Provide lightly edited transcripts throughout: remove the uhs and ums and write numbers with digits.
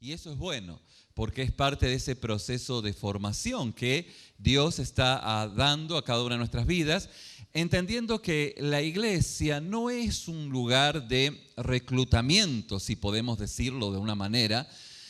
Y eso es bueno, porque es parte de ese proceso de formación que Dios está dando a cada una de nuestras vidas, entendiendo que la iglesia no es un lugar de reclutamiento, si podemos decirlo de una manera,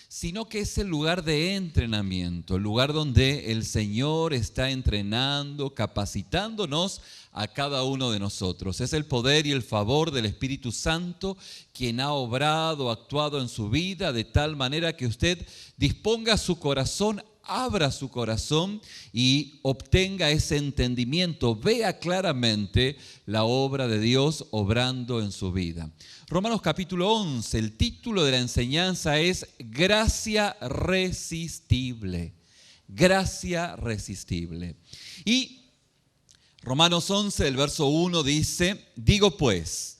sino que es el lugar de entrenamiento, el lugar donde el Señor está entrenando, capacitándonos a cada uno de nosotros. Es el poder y el favor del Espíritu Santo quien ha obrado, actuado en su vida de tal manera que usted disponga su corazón, abra su corazón y obtenga ese entendimiento, vea claramente la obra de Dios obrando en su vida. Romanos capítulo 11, el título de la enseñanza es Gracia Resistible. Gracia Resistible. Y Romanos 11, el verso 1 dice, digo pues,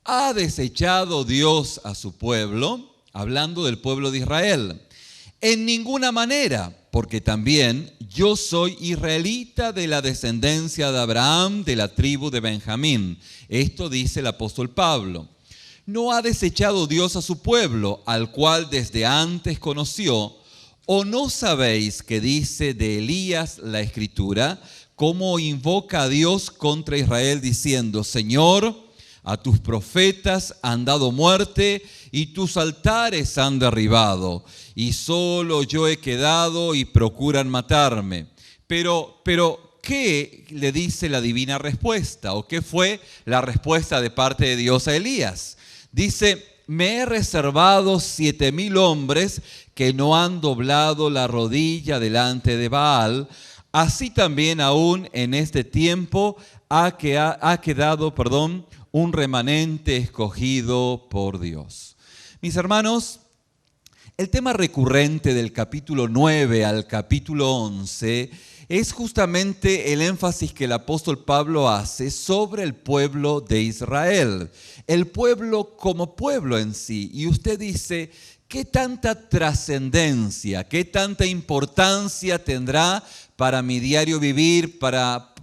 ¿ha desechado Dios a su pueblo? Hablando del pueblo de Israel. En ninguna manera, porque también yo soy israelita de la descendencia de Abraham, de la tribu de Benjamín. Esto dice el apóstol Pablo. ¿No ha desechado Dios a su pueblo, al cual desde antes conoció? ¿O no sabéis que dice de Elías la Escritura, cómo invoca a Dios contra Israel diciendo, Señor, a tus profetas han dado muerte y tus altares han derribado, y solo yo he quedado y procuran matarme? Pero ¿qué le dice la divina respuesta? ¿O qué fue la respuesta de parte de Dios a Elías? Dice, me he reservado 7,000 hombres que no han doblado la rodilla delante de Baal. Así también aún en este tiempo ha quedado un remanente escogido por Dios. Mis hermanos, el tema recurrente del capítulo 9 al capítulo 11 es justamente el énfasis que el apóstol Pablo hace sobre el pueblo de Israel. El pueblo como pueblo en sí. Y usted dice, ¿qué tanta trascendencia, qué tanta importancia tendrá para mi diario vivir, para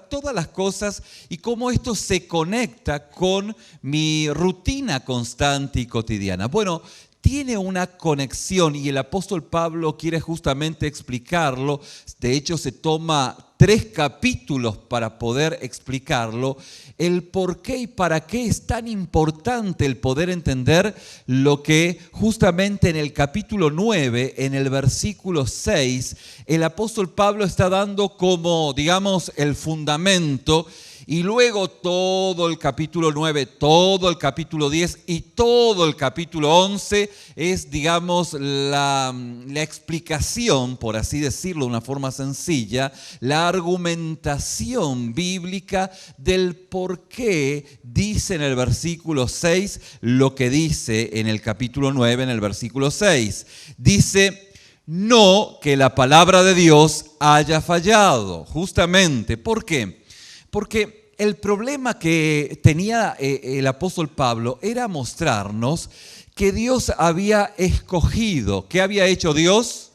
todas las cosas y cómo esto se conecta con mi rutina constante y cotidiana? Bueno, tiene una conexión y el apóstol Pablo quiere justamente explicarlo. De hecho, se toma 3 capítulos para poder explicarlo, el por qué y para qué es tan importante el poder entender lo que justamente en el capítulo 9, en el versículo 6, el apóstol Pablo está dando como, digamos, el fundamento. Y luego todo el capítulo 9, todo el capítulo 10 y todo el capítulo 11 es, digamos, la explicación, por así decirlo de una forma sencilla, la argumentación bíblica del por qué dice en el versículo 6 lo que dice en el capítulo 9, en el versículo 6. Dice, no que la palabra de Dios haya fallado, justamente. ¿Por qué? Porque el problema que tenía el apóstol Pablo era mostrarnos que Dios había escogido. ¿Qué había hecho Dios?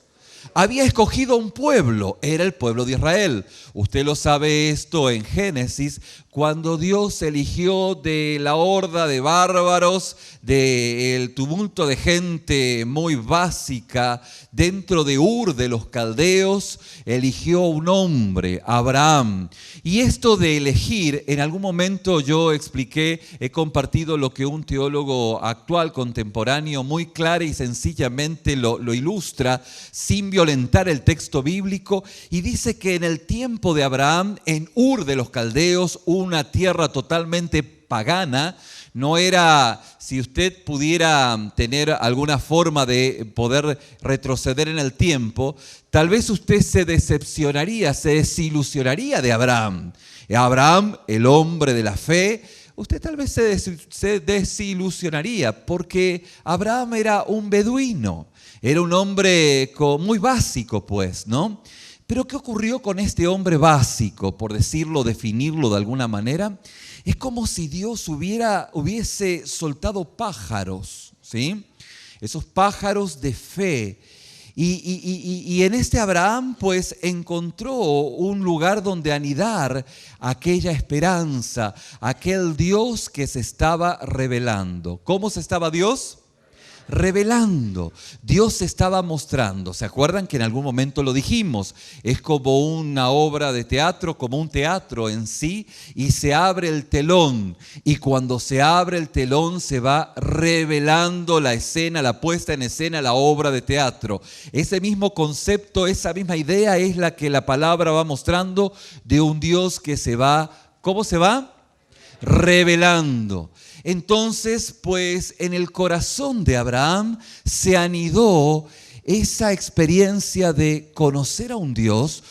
Había escogido un pueblo, era el pueblo de Israel. Usted lo sabe esto en Génesis, cuando Dios eligió de la horda de bárbaros, del tumulto de gente muy básica, dentro de Ur de los caldeos, eligió un hombre, Abraham. Y esto de elegir, en algún momento yo expliqué, he compartido lo que un teólogo actual, contemporáneo, muy clara y sencillamente lo ilustra, sin violentar el texto bíblico, y dice que en el tiempo de Abraham, en Ur de los caldeos, una tierra totalmente pagana, no era, si usted pudiera tener alguna forma de poder retroceder en el tiempo, tal vez usted se decepcionaría, se desilusionaría de Abraham. Abraham, el hombre de la fe, usted tal vez se desilusionaría porque Abraham era un beduino, era un hombre muy básico, pues, ¿no? Pero ¿qué ocurrió con este hombre básico, por decirlo, definirlo de alguna manera? Es como si Dios hubiese soltado pájaros, ¿sí? Esos pájaros de fe. Y en este Abraham pues encontró un lugar donde anidar aquella esperanza, aquel Dios que se estaba revelando. ¿Cómo se estaba Dios revelando. Dios se estaba mostrando. ¿Se acuerdan que en algún momento lo dijimos? Es como una obra de teatro, como un teatro en sí, y se abre el telón. Y cuando se abre el telón se va revelando la escena, la puesta en escena, la obra de teatro. Ese mismo concepto, esa misma idea es la que la palabra va mostrando de un Dios que se va, ¿cómo se va? Revelando. Entonces, pues en el corazón de Abraham se anidó esa experiencia de conocer a un Dios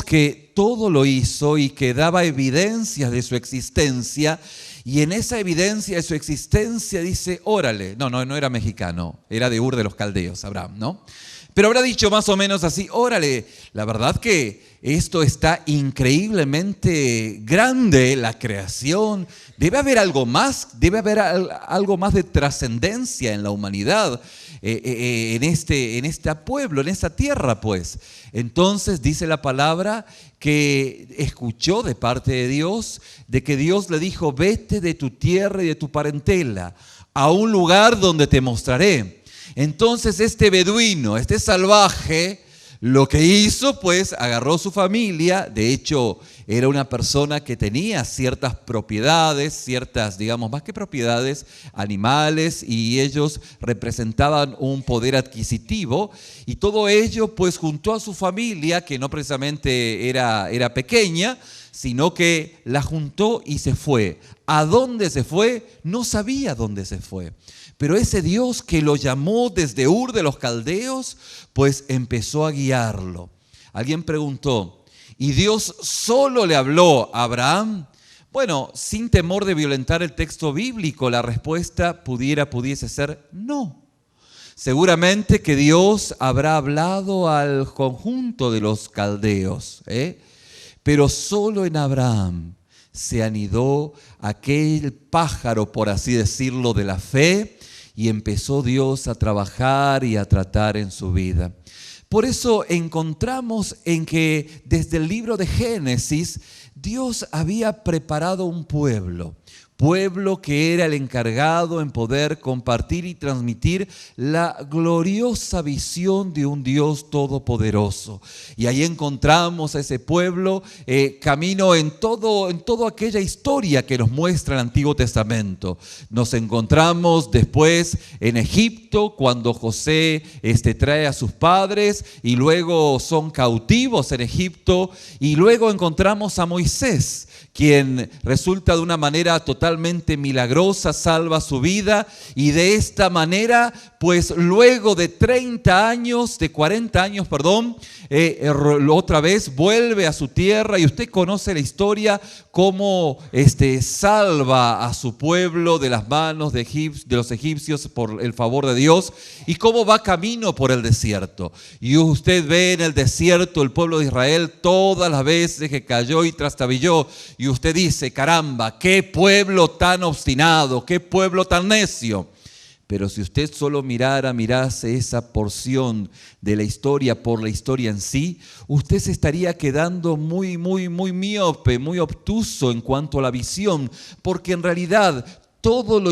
que todo lo hizo y que daba evidencias de su existencia. Y en esa evidencia de su existencia dice, órale, no era mexicano, era de Ur de los Caldeos, Abraham, ¿no? Pero habrá dicho más o menos así, órale, la verdad que esto está increíblemente grande, la creación. Debe haber algo más, debe haber algo más de trascendencia en la humanidad, en este pueblo, en esta tierra, pues. Entonces dice la palabra que escuchó de parte de Dios, de que Dios le dijo, vete de tu tierra y de tu parentela a un lugar donde te mostraré. Entonces este beduino, este salvaje, lo que hizo, pues agarró su familia. De hecho, era una persona que tenía ciertas propiedades, digamos, más que propiedades, animales, y ellos representaban un poder adquisitivo. Y todo ello, pues juntó a su familia, que no precisamente era pequeña, sino que la juntó y se fue. ¿A dónde se fue? No sabía dónde se fue. Pero ese Dios que lo llamó desde Ur de los Caldeos, pues empezó a guiarlo. Alguien preguntó, ¿y Dios solo le habló a Abraham? Bueno, sin temor de violentar el texto bíblico, la respuesta pudiese ser no. Seguramente que Dios habrá hablado al conjunto de los caldeos, pero solo en Abraham se anidó aquel pájaro, por así decirlo, de la fe, y empezó Dios a trabajar y a tratar en su vida. Por eso encontramos en que desde el libro de Génesis, Dios había preparado un pueblo que era el encargado en poder compartir y transmitir la gloriosa visión de un Dios todopoderoso. Y ahí encontramos a ese pueblo camino en toda aquella historia que nos muestra el Antiguo Testamento. Nos encontramos después en Egipto, cuando José trae a sus padres y luego son cautivos en Egipto, y luego encontramos a Moisés, quien resulta de una manera totalmente milagrosa, salva su vida, y de esta manera, pues luego de 40 años, otra vez vuelve a su tierra, y usted conoce la historia, cómo salva a su pueblo de las manos de los egipcios por el favor de Dios, y cómo va camino por el desierto. Y usted ve en el desierto el pueblo de Israel todas las veces que cayó y trastabilló, y usted dice, caramba, qué pueblo tan obstinado, qué pueblo tan necio. Pero si usted solo mirase esa porción de la historia por la historia en sí, usted se estaría quedando muy miope, muy obtuso en cuanto a la visión, porque en realidad todo lo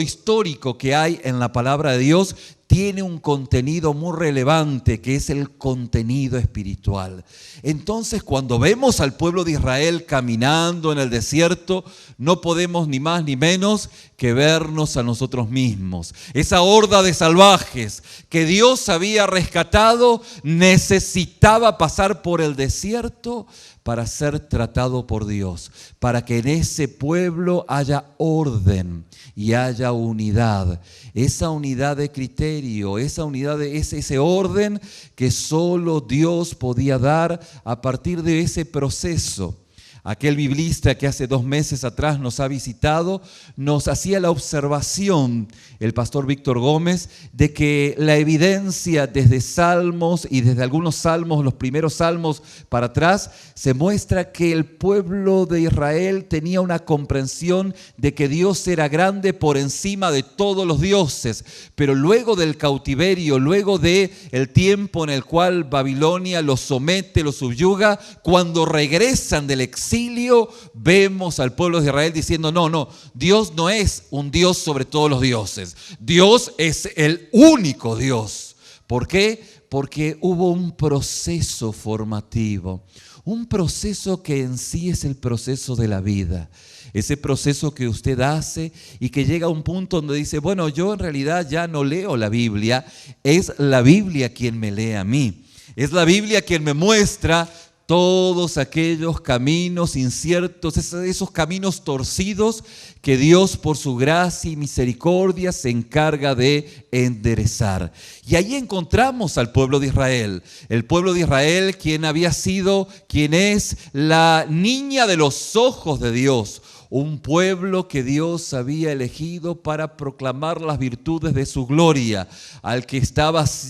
histórico que hay en la palabra de Dios tiene un contenido muy relevante, que es el contenido espiritual. Entonces, cuando vemos al pueblo de Israel caminando en el desierto, no podemos ni más ni menos que vernos a nosotros mismos. Esa horda de salvajes que Dios había rescatado necesitaba pasar por el desierto para ser tratado por Dios, para que en ese pueblo haya orden y haya unidad. Esa unidad de criterio, esa unidad de ese orden que solo Dios podía dar a partir de ese proceso. Aquel biblista que hace 2 meses atrás nos ha visitado, nos hacía la observación, el pastor Víctor Gómez, de que la evidencia desde Salmos y desde algunos salmos, los primeros salmos para atrás, se muestra que el pueblo de Israel tenía una comprensión de que Dios era grande por encima de todos los dioses. Pero luego del cautiverio, luego del tiempo en el cual Babilonia los somete, los subyuga, cuando regresan del exilio, exilio vemos al pueblo de Israel diciendo, no, Dios no es un Dios sobre todos los dioses. Dios es el único Dios. ¿Por qué? Porque hubo un proceso formativo, un proceso que en sí es el proceso de la vida. Ese proceso que usted hace y que llega a un punto donde dice, bueno, yo en realidad ya no leo la Biblia, es la Biblia quien me lee a mí. Es la Biblia quien me muestra todos aquellos caminos inciertos, esos caminos torcidos que Dios por su gracia y misericordia se encarga de enderezar. Y ahí encontramos al pueblo de Israel. El pueblo de Israel quien es la niña de los ojos de Dios. Un pueblo que Dios había elegido para proclamar las virtudes de su gloria, al que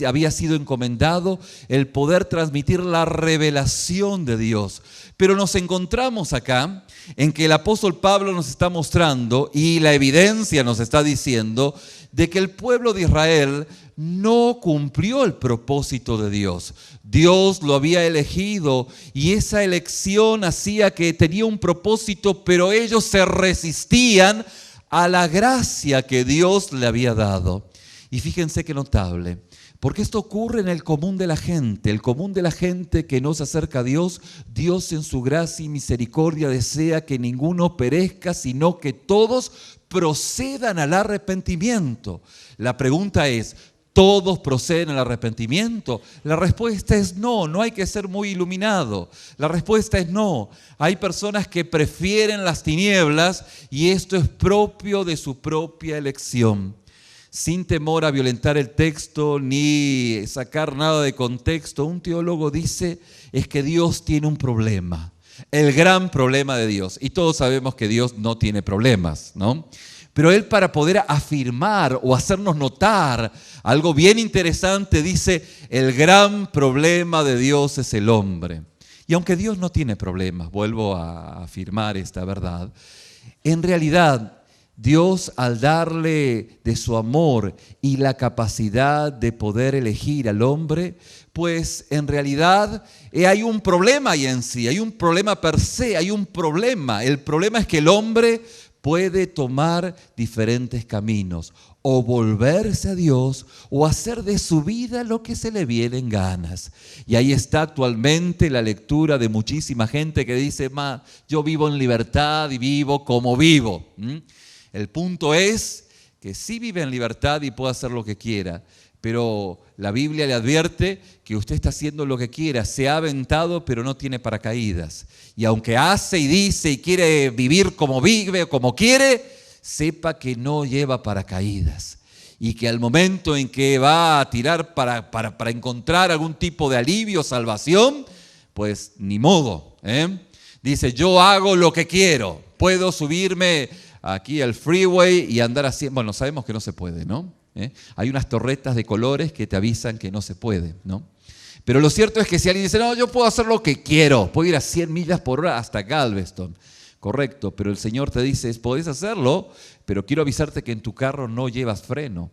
había sido encomendado el poder transmitir la revelación de Dios. Pero nos encontramos acá en que el apóstol Pablo nos está mostrando, y la evidencia nos está diciendo, de que el pueblo de Israel no cumplió el propósito de Dios. Dios lo había elegido y esa elección hacía que tenía un propósito, pero ellos se resistían a la gracia que Dios le había dado. Y fíjense qué notable, porque esto ocurre en el común de la gente. El común de la gente que no se acerca a Dios, Dios en su gracia y misericordia desea que ninguno perezca, sino que todos procedan al arrepentimiento. La pregunta es, ¿todos proceden al arrepentimiento? La respuesta es no, no hay que ser muy iluminado. La respuesta es no. Hay personas que prefieren las tinieblas y esto es propio de su propia elección. Sin temor a violentar el texto ni sacar nada de contexto, un teólogo dice es que Dios tiene un problema. El gran problema de Dios. Y todos sabemos que Dios no tiene problemas, ¿no? Pero Él, para poder afirmar o hacernos notar algo bien interesante, dice, el gran problema de Dios es el hombre. Y aunque Dios no tiene problemas, vuelvo a afirmar esta verdad, en realidad Dios, al darle de su amor y la capacidad de poder elegir al hombre, pues en realidad hay un problema ahí en sí, hay un problema per se, hay un problema. El problema es que el hombre puede tomar diferentes caminos, o volverse a Dios, o hacer de su vida lo que se le viene en ganas. Y ahí está actualmente la lectura de muchísima gente que dice, yo vivo en libertad y vivo como vivo. El punto es que sí vive en libertad y puede hacer lo que quiera, pero la Biblia le advierte que usted está haciendo lo que quiera, se ha aventado pero no tiene paracaídas. Y aunque hace y dice y quiere vivir como vive o como quiere, sepa que no lleva paracaídas. Y que al momento en que va a tirar para encontrar algún tipo de alivio o salvación, pues ni modo. Dice, yo hago lo que quiero, puedo subirme aquí al freeway y andar así. Bueno, sabemos que no se puede, ¿no? Hay unas torretas de colores que te avisan que no se puede, ¿no? Pero lo cierto es que si alguien dice, no, yo puedo hacer lo que quiero, puedo ir a 100 millas por hora hasta Galveston. Correcto, pero el Señor te dice, podés hacerlo, pero quiero avisarte que en tu carro no llevas freno.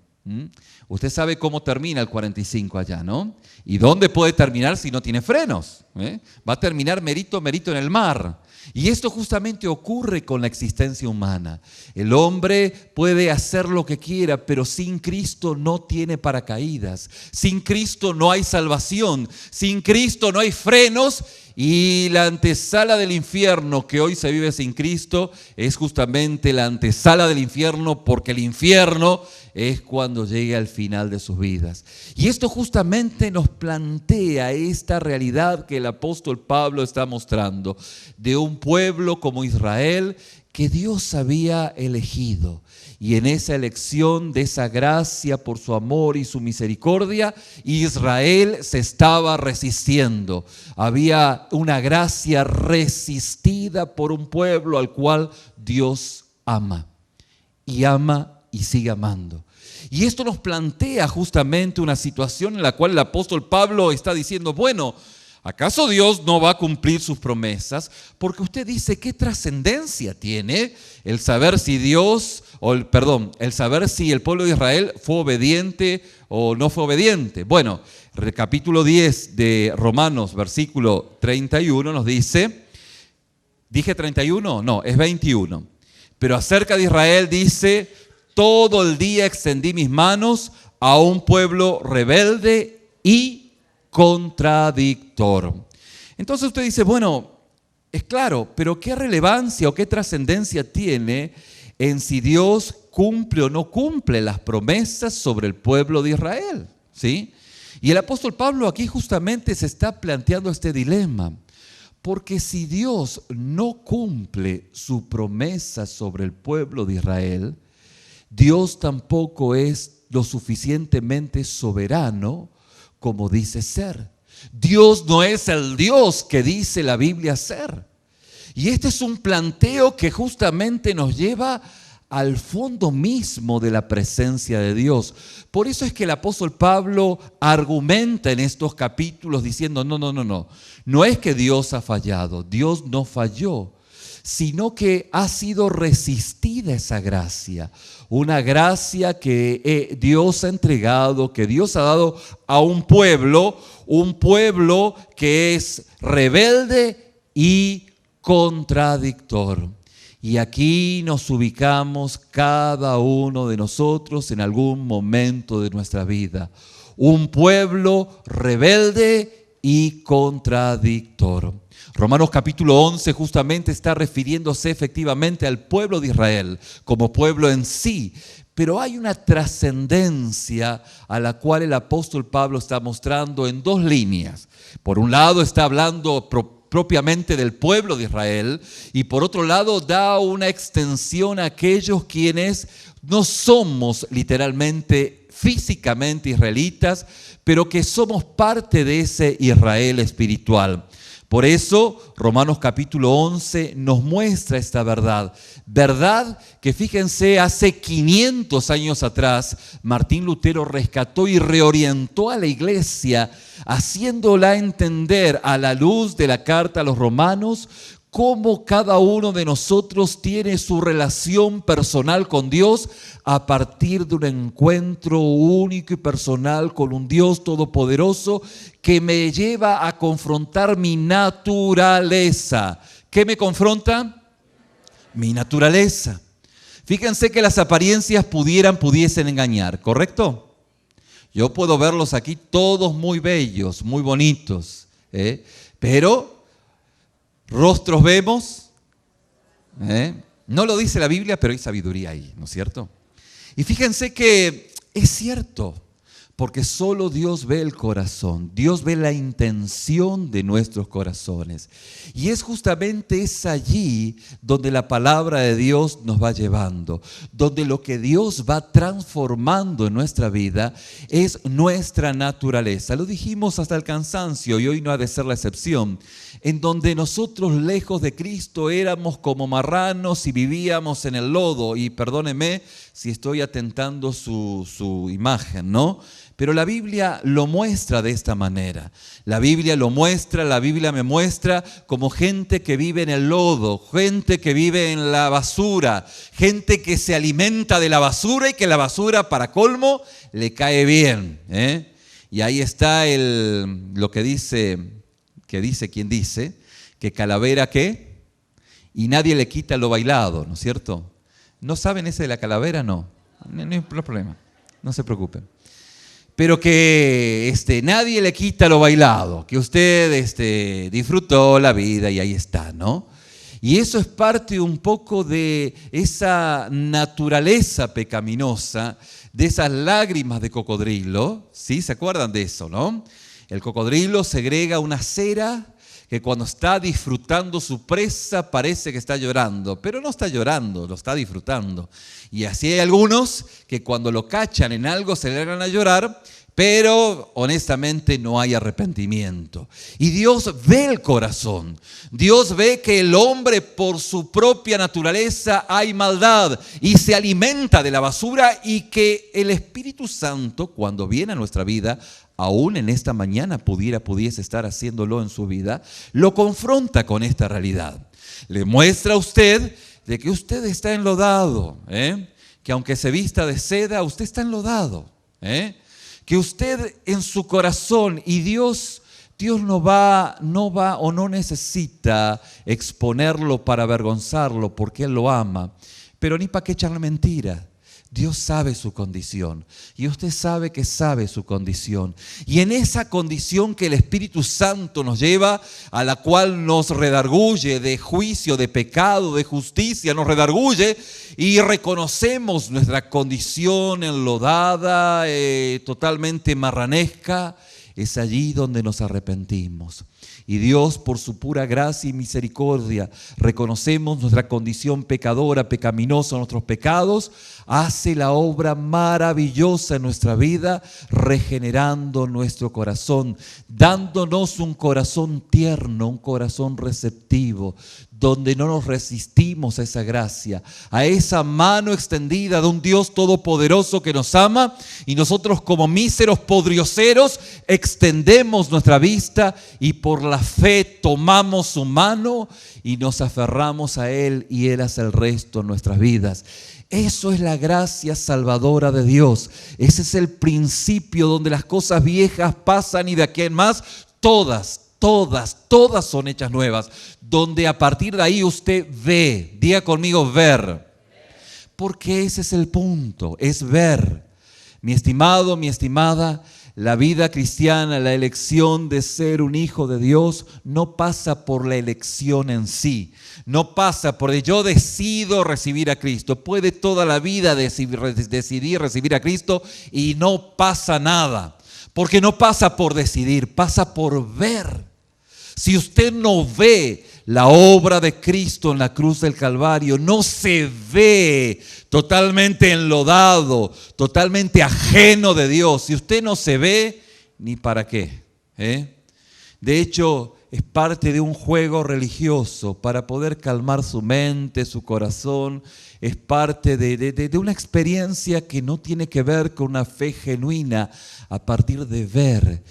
Usted sabe cómo termina el 45 allá, ¿no? ¿Y dónde puede terminar si no tiene frenos? Va a terminar merito en el mar. Y esto justamente ocurre con la existencia humana. El hombre puede hacer lo que quiera, pero sin Cristo no tiene paracaídas. Sin Cristo no hay salvación. Sin Cristo no hay frenos. Y la antesala del infierno que hoy se vive sin Cristo es justamente la antesala del infierno, porque el infierno es cuando llegue al final de sus vidas. Y esto justamente nos plantea esta realidad que el apóstol Pablo está mostrando, de un pueblo como Israel que Dios había elegido. Y en esa elección de esa gracia por su amor y su misericordia, Israel se estaba resistiendo. Había una gracia resistida por un pueblo al cual Dios ama y sigue amando. Y esto nos plantea justamente una situación en la cual el apóstol Pablo está diciendo, bueno, ¿acaso Dios no va a cumplir sus promesas? Porque usted dice, ¿qué trascendencia tiene el saber si el saber si el pueblo de Israel fue obediente o no fue obediente? Bueno, el capítulo 10 de Romanos, versículo 31 nos dice, ¿Dije 31? No, es 21. Pero acerca de Israel dice, todo el día extendí mis manos a un pueblo rebelde y contradictor. Entonces usted dice, bueno, es claro, pero ¿qué relevancia o qué trascendencia tiene en si Dios cumple o no cumple las promesas sobre el pueblo de Israel? ¿Sí? Y el apóstol Pablo aquí justamente se está planteando este dilema. Porque si Dios no cumple su promesa sobre el pueblo de Israel, Dios tampoco es lo suficientemente soberano como dice ser. Dios no es el Dios que dice la Biblia ser. Y este es un planteo que justamente nos lleva al fondo mismo de la presencia de Dios. Por eso es que el apóstol Pablo argumenta en estos capítulos diciendo, no es que Dios ha fallado, Dios no falló, sino que ha sido resistida esa gracia, una gracia que Dios ha entregado, que Dios ha dado a un pueblo que es rebelde y contradictor. Y aquí nos ubicamos cada uno de nosotros en algún momento de nuestra vida. Un pueblo rebelde y contradictor. Romanos capítulo 11 justamente está refiriéndose efectivamente al pueblo de Israel como pueblo en sí. Pero hay una trascendencia a la cual el apóstol Pablo está mostrando en dos líneas. Por un lado está hablando propiamente del pueblo de Israel, y por otro lado da una extensión a aquellos quienes no somos literalmente, físicamente israelitas, pero que somos parte de ese Israel espiritual. Por eso Romanos capítulo 11 nos muestra esta verdad. Verdad que, fíjense, hace 500 años atrás Martín Lutero rescató y reorientó a la iglesia, haciéndola entender a la luz de la carta a los romanos cómo cada uno de nosotros tiene su relación personal con Dios a partir de un encuentro único y personal con un Dios todopoderoso que me lleva a confrontar mi naturaleza. ¿Qué me confronta? Mi naturaleza. Fíjense que las apariencias pudiesen engañar, ¿correcto? Yo puedo verlos aquí todos muy bellos, muy bonitos, pero rostros vemos, no lo dice la Biblia, pero hay sabiduría ahí, ¿no es cierto? Y fíjense que es cierto, porque solo Dios ve el corazón, Dios ve la intención de nuestros corazones. Y es justamente allí donde la palabra de Dios nos va llevando, donde lo que Dios va transformando en nuestra vida es nuestra naturaleza. Lo dijimos hasta el cansancio y hoy no ha de ser la excepción, en donde nosotros lejos de Cristo éramos como marranos y vivíamos en el lodo. Y perdóneme si estoy atentando su imagen, ¿no? Pero la Biblia lo muestra de esta manera. La Biblia lo muestra, la Biblia me muestra como gente que vive en el lodo, gente que vive en la basura, gente que se alimenta de la basura y que la basura, para colmo, le cae bien. Y ahí está lo que dice quien dice, que calavera ¿qué? Y nadie le quita lo bailado, ¿no es cierto? ¿No saben ese de la calavera? No hay problema, no se preocupen. Pero que nadie le quita lo bailado, que usted disfrutó la vida y ahí está, ¿no? Y eso es parte un poco de esa naturaleza pecaminosa, de esas lágrimas de cocodrilo, ¿sí? ¿Se acuerdan de eso, no? El cocodrilo segrega una cera que cuando está disfrutando su presa parece que está llorando, pero no está llorando, lo está disfrutando. Y así hay algunos que cuando lo cachan en algo se largan a llorar, pero honestamente no hay arrepentimiento. Y Dios ve el corazón. Dios ve que el hombre por su propia naturaleza hay maldad y se alimenta de la basura, y que el Espíritu Santo, cuando viene a nuestra vida, aún en esta mañana pudiese estar haciéndolo en su vida, lo confronta con esta realidad. Le muestra a usted de que usted está enlodado, que aunque se vista de seda, usted está enlodado, que usted en su corazón, y Dios Dios no va o no necesita exponerlo para avergonzarlo porque Él lo ama. Pero ni para qué echarle mentira. Dios sabe su condición y usted sabe que sabe su condición. Y en esa condición que el Espíritu Santo nos lleva, a la cual nos redarguye de juicio, de pecado, de justicia, nos redarguye y reconocemos nuestra condición enlodada, totalmente marranesca, es allí donde nos arrepentimos. Y Dios, por su pura gracia y misericordia, reconocemos nuestra condición pecadora, pecaminosa, nuestros pecados, hace la obra maravillosa en nuestra vida, regenerando nuestro corazón, dándonos un corazón tierno, un corazón receptivo, donde no nos resistimos a esa gracia, a esa mano extendida de un Dios todopoderoso que nos ama, y nosotros como míseros podrioseros extendemos nuestra vista y por la fe tomamos su mano y nos aferramos a Él y Él hace el resto en nuestras vidas. Eso es la gracia salvadora de Dios. Ese es el principio donde las cosas viejas pasan y de aquí en más todas son hechas nuevas. Donde a partir de ahí usted ve, diga conmigo ver. Porque ese es el punto, es ver. Mi estimado, mi estimada, la vida cristiana, la elección de ser un hijo de Dios no pasa por la elección en sí. No pasa por yo decido recibir a Cristo. Puede toda la vida decidir recibir a Cristo y no pasa nada. Porque no pasa por decidir, pasa por ver. Si usted no ve la obra de Cristo en la cruz del Calvario, no se ve totalmente enlodado, totalmente ajeno de Dios. Si usted no se ve, ni para qué. De hecho, es parte de un juego religioso para poder calmar su mente, su corazón. Es parte de una experiencia que no tiene que ver con una fe genuina a partir de ver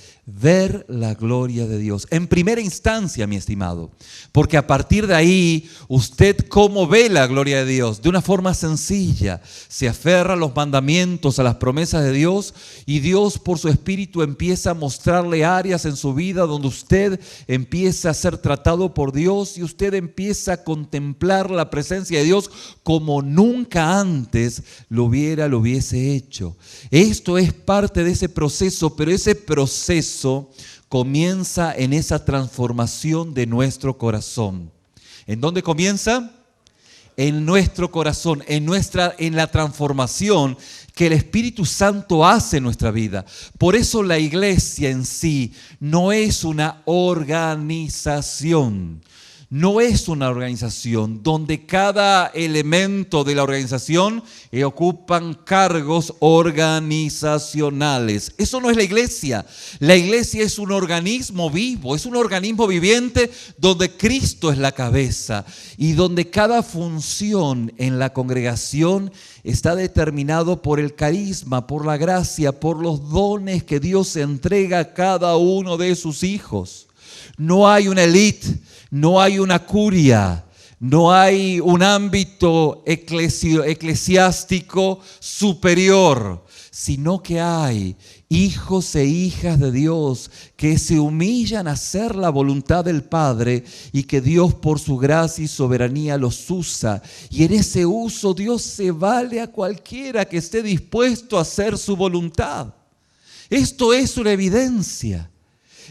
la gloria de Dios. En primera instancia, mi estimado, porque a partir de ahí, usted cómo ve la gloria de Dios, de una forma sencilla, se aferra a los mandamientos, a las promesas de Dios, y Dios por su Espíritu empieza a mostrarle áreas en su vida donde usted empieza a ser tratado por Dios y usted empieza a contemplar la presencia de Dios como nunca antes lo hubiese hecho. Esto es parte de ese proceso, pero ese proceso comienza en esa transformación de nuestro corazón. ¿En dónde comienza? En nuestro corazón, en la transformación que el Espíritu Santo hace en nuestra vida. Por eso la iglesia en sí no es una organización. No es una organización donde cada elemento de la organización ocupan cargos organizacionales. Eso no es la iglesia. La iglesia es un organismo vivo, es un organismo viviente donde Cristo es la cabeza y donde cada función en la congregación está determinado por el carisma, por la gracia, por los dones que Dios entrega a cada uno de sus hijos. No hay una élite. No hay una curia, no hay un ámbito eclesiástico superior, sino que hay hijos e hijas de Dios que se humillan a hacer la voluntad del Padre y que Dios por su gracia y soberanía los usa. Y en ese uso Dios se vale a cualquiera que esté dispuesto a hacer su voluntad. Esto es una evidencia.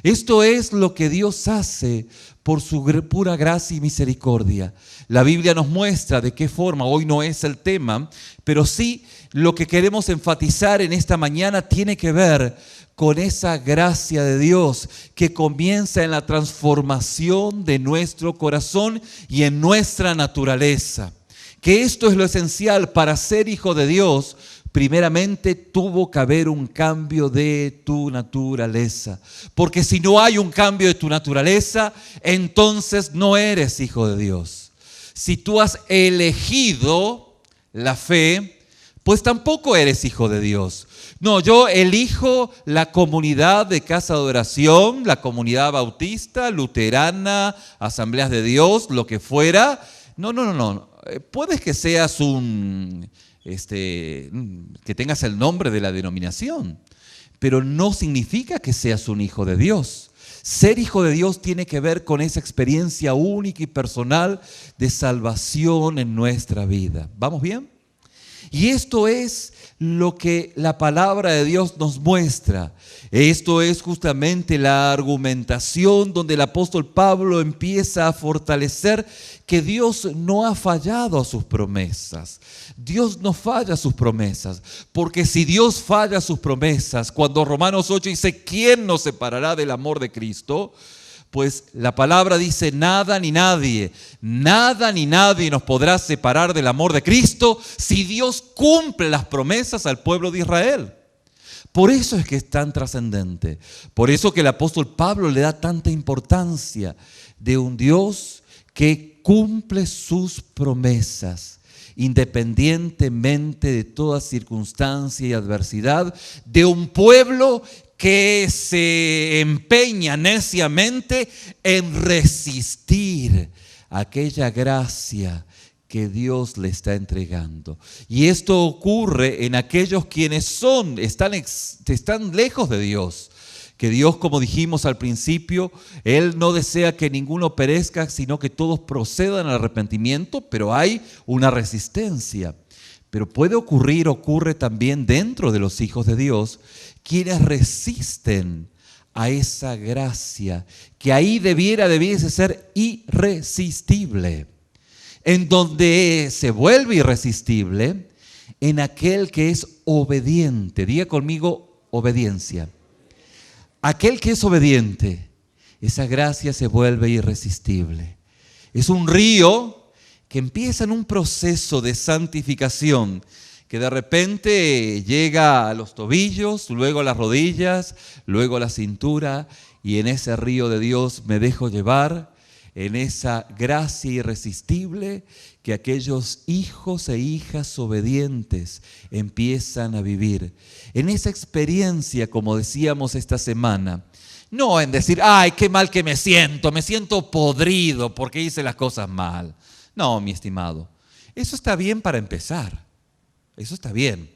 Esto es lo que Dios hace por su pura gracia y misericordia. La Biblia nos muestra de qué forma, hoy no es el tema, pero sí lo que queremos enfatizar en esta mañana tiene que ver con esa gracia de Dios que comienza en la transformación de nuestro corazón y en nuestra naturaleza. Que esto es lo esencial para ser hijo de Dios. Primeramente tuvo que haber un cambio de tu naturaleza. Porque si no hay un cambio de tu naturaleza, entonces no eres hijo de Dios. Si tú has elegido la fe, pues tampoco eres hijo de Dios. No, yo elijo la comunidad de casa de oración, la comunidad bautista, luterana, asambleas de Dios, lo que fuera. No. Puedes que seas que tengas el nombre de la denominación, pero no significa que seas un hijo de Dios. Ser hijo de Dios tiene que ver con esa experiencia única y personal de salvación en nuestra vida. ¿Vamos bien? Y esto es lo que la palabra de Dios nos muestra. Esto es justamente la argumentación donde el apóstol Pablo empieza a fortalecer que Dios no ha fallado a sus promesas. Dios no falla a sus promesas, porque si Dios falla a sus promesas, cuando Romanos 8 dice, ¿quién nos separará del amor de Cristo? Pues la palabra dice, nada ni nadie nos podrá separar del amor de Cristo si Dios cumple las promesas al pueblo de Israel. Por eso es que es tan trascendente. Por eso que el apóstol Pablo le da tanta importancia de un Dios que cumple sus promesas, independientemente de toda circunstancia y adversidad, de un pueblo que se empeña neciamente en resistir aquella gracia que Dios le está entregando. Y esto ocurre en aquellos quienes están lejos de Dios. Que Dios, como dijimos al principio, Él no desea que ninguno perezca, sino que todos procedan al arrepentimiento, pero hay una resistencia. Pero ocurre también dentro de los hijos de Dios, quienes resisten a esa gracia, que ahí debiese ser irresistible. En donde se vuelve irresistible, en aquel que es obediente. Diga conmigo, obediencia. Aquel que es obediente, esa gracia se vuelve irresistible. Es un río que empieza en un proceso de santificación, que de repente llega a los tobillos, luego a las rodillas, luego a la cintura, y en ese río de Dios me dejo llevar, en esa gracia irresistible que aquellos hijos e hijas obedientes empiezan a vivir. En esa experiencia, como decíamos esta semana, no en decir, ay, qué mal que me siento podrido porque hice las cosas mal. No, mi estimado, eso está bien para empezar, eso está bien.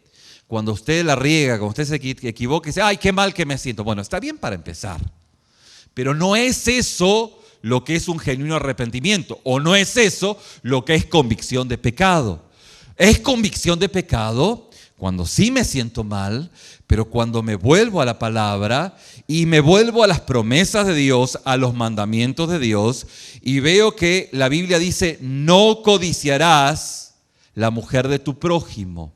Cuando usted la riega, cuando usted se equivoca y dice, ay, qué mal que me siento. Bueno, está bien para empezar, pero no es eso lo que es un genuino arrepentimiento, o no es eso lo que es convicción de pecado. Es convicción de pecado cuando sí me siento mal, pero cuando me vuelvo a la palabra y me vuelvo a las promesas de Dios, a los mandamientos de Dios, y veo que la Biblia dice, no codiciarás la mujer de tu prójimo.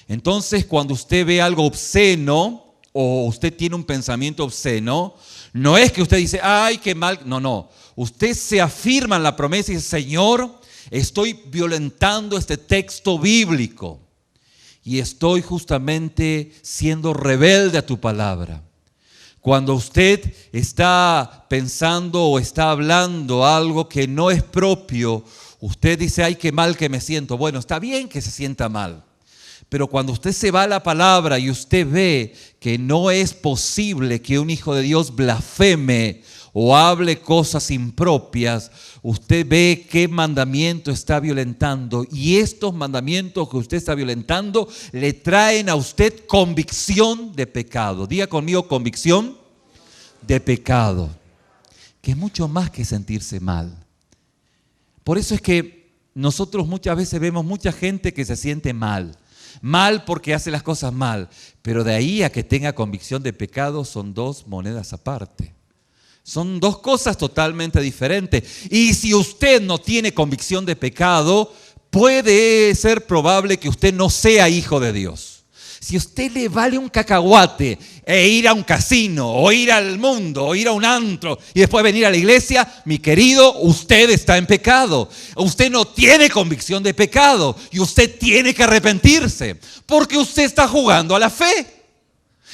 Entonces, cuando usted ve algo obsceno, o usted tiene un pensamiento obsceno, no es que usted dice, ay, qué mal, no. Usted se afirma en la promesa y dice, Señor, estoy violentando este texto bíblico y estoy justamente siendo rebelde a tu palabra. Cuando usted está pensando o está hablando algo que no es propio, usted dice, ay, qué mal que me siento. Bueno, está bien que se sienta mal. Pero cuando usted se va a la palabra y usted ve que no es posible que un hijo de Dios blasfeme o hable cosas impropias, usted ve qué mandamiento está violentando. Y estos mandamientos que usted está violentando le traen a usted convicción de pecado. Diga conmigo, convicción de pecado, que es mucho más que sentirse mal. Por eso es que nosotros muchas veces vemos mucha gente que se siente mal porque hace las cosas mal, pero de ahí a que tenga convicción de pecado son dos monedas aparte. Son dos cosas totalmente diferentes. Y si usted no tiene convicción de pecado, puede ser probable que usted no sea hijo de Dios. Si a usted le vale un cacahuate ir a un casino, o ir al mundo, o ir a un antro, y después venir a la iglesia, mi querido, usted está en pecado. Usted no tiene convicción de pecado, y usted tiene que arrepentirse, porque usted está jugando a la fe.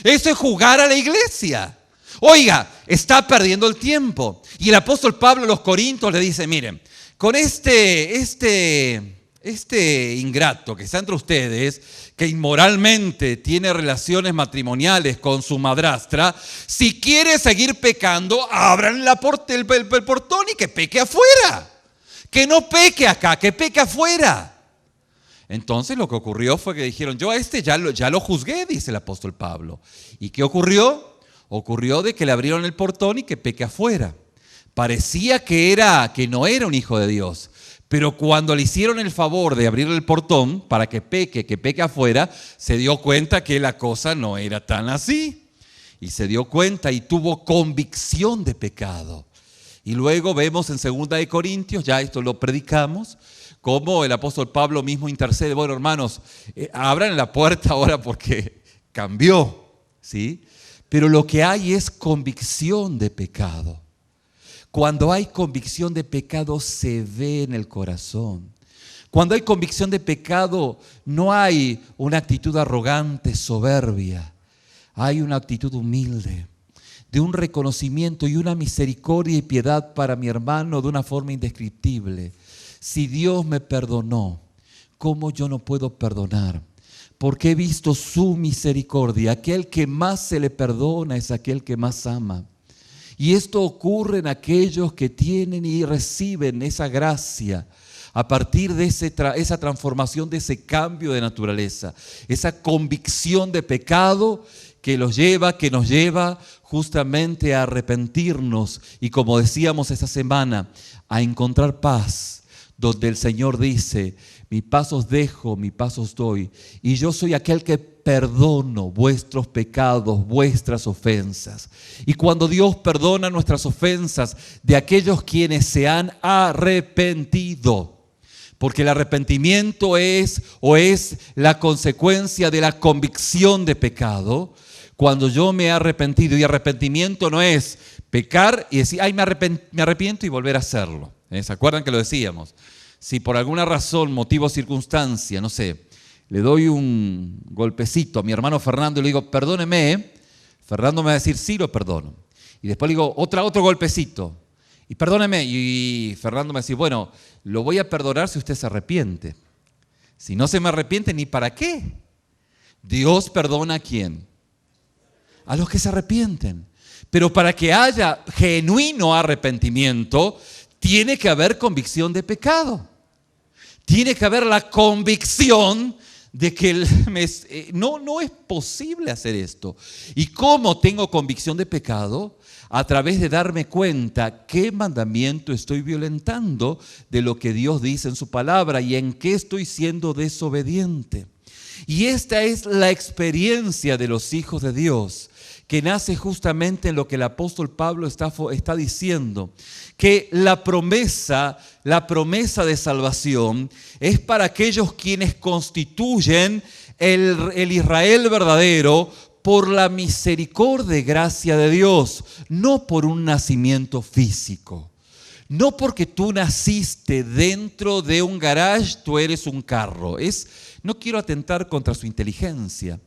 Eso es jugar a la iglesia. Oiga, está perdiendo el tiempo. Y el apóstol Pablo a los Corintios le dice, miren, con este ingrato que está entre ustedes, que inmoralmente tiene relaciones matrimoniales con su madrastra, si quiere seguir pecando, abran el portón y que peque afuera. Que no peque acá, que peque afuera. Entonces lo que ocurrió fue que dijeron, yo a ya lo juzgué, dice el apóstol Pablo. ¿Y qué ocurrió? Ocurrió de que le abrieron el portón y que peque afuera. Parecía que no era un hijo de Dios. Pero cuando le hicieron el favor de abrirle el portón para que peque afuera, se dio cuenta que la cosa no era tan así. Y se dio cuenta y tuvo convicción de pecado. Y luego vemos en 2 de Corintios, ya esto lo predicamos, cómo el apóstol Pablo mismo intercede. Bueno, hermanos, abran la puerta ahora porque cambió, ¿sí? Pero lo que hay es convicción de pecado. Cuando hay convicción de pecado se ve en el corazón. Cuando hay convicción de pecado no hay una actitud arrogante, soberbia. Hay una actitud humilde, de un reconocimiento y una misericordia y piedad para mi hermano de una forma indescriptible. Si Dios me perdonó, ¿cómo yo no puedo perdonar? Porque he visto su misericordia. Aquel que más se le perdona es aquel que más ama. Y esto ocurre en aquellos que tienen y reciben esa gracia a partir de esa transformación, de ese cambio de naturaleza, esa convicción de pecado que nos lleva justamente a arrepentirnos y, como decíamos esta semana, a encontrar paz, donde el Señor dice: mi paz os dejo, mi paz os doy, y yo soy aquel que perdono vuestros pecados, vuestras ofensas. Y cuando Dios perdona nuestras ofensas de aquellos quienes se han arrepentido, porque el arrepentimiento es la consecuencia de la convicción de pecado. Cuando yo me he arrepentido, y arrepentimiento no es pecar y decir, ay, me arrepiento y volver a hacerlo. ¿Se acuerdan que lo decíamos? Si por alguna razón, motivo o circunstancia, no sé, le doy un golpecito a mi hermano Fernando y le digo, perdóneme, Fernando me va a decir, sí, lo perdono. Y después le digo, otro golpecito, y perdóneme, y Fernando me va a decir, bueno, lo voy a perdonar si usted se arrepiente. Si no se me arrepiente, ¿ni para qué? Dios perdona a ¿quién? A los que se arrepienten. Pero para que haya genuino arrepentimiento, tiene que haber convicción de pecado. Tiene que haber la convicción de que no es posible hacer esto. ¿Y cómo tengo convicción de pecado? A través de darme cuenta qué mandamiento estoy violentando de lo que Dios dice en su palabra y en qué estoy siendo desobediente. Y esta es la experiencia de los hijos de Dios, que nace justamente en lo que el apóstol Pablo está diciendo, que la promesa de salvación es para aquellos quienes constituyen el Israel verdadero por la misericordia y gracia de Dios, no por un nacimiento físico. No porque tú naciste dentro de un garage, tú eres un carro. No quiero atentar contra su inteligencia,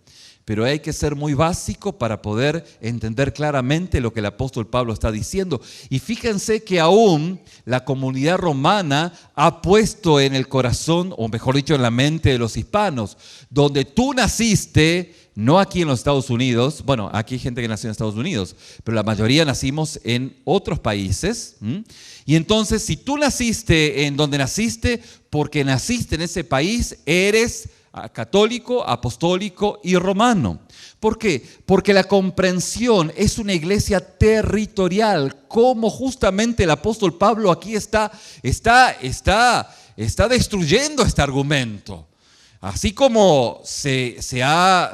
pero hay que ser muy básico para poder entender claramente lo que el apóstol Pablo está diciendo. Y fíjense que aún la comunidad romana ha puesto en el corazón, o mejor dicho, en la mente de los hispanos, donde tú naciste, no aquí en los Estados Unidos, bueno, aquí hay gente que nació en Estados Unidos, pero la mayoría nacimos en otros países. Y entonces, si tú naciste en donde naciste, porque naciste en ese país, eres católico, apostólico y romano. ¿Por qué? Porque la comprensión es una iglesia territorial, como justamente el apóstol Pablo aquí está destruyendo este argumento. Así como se ha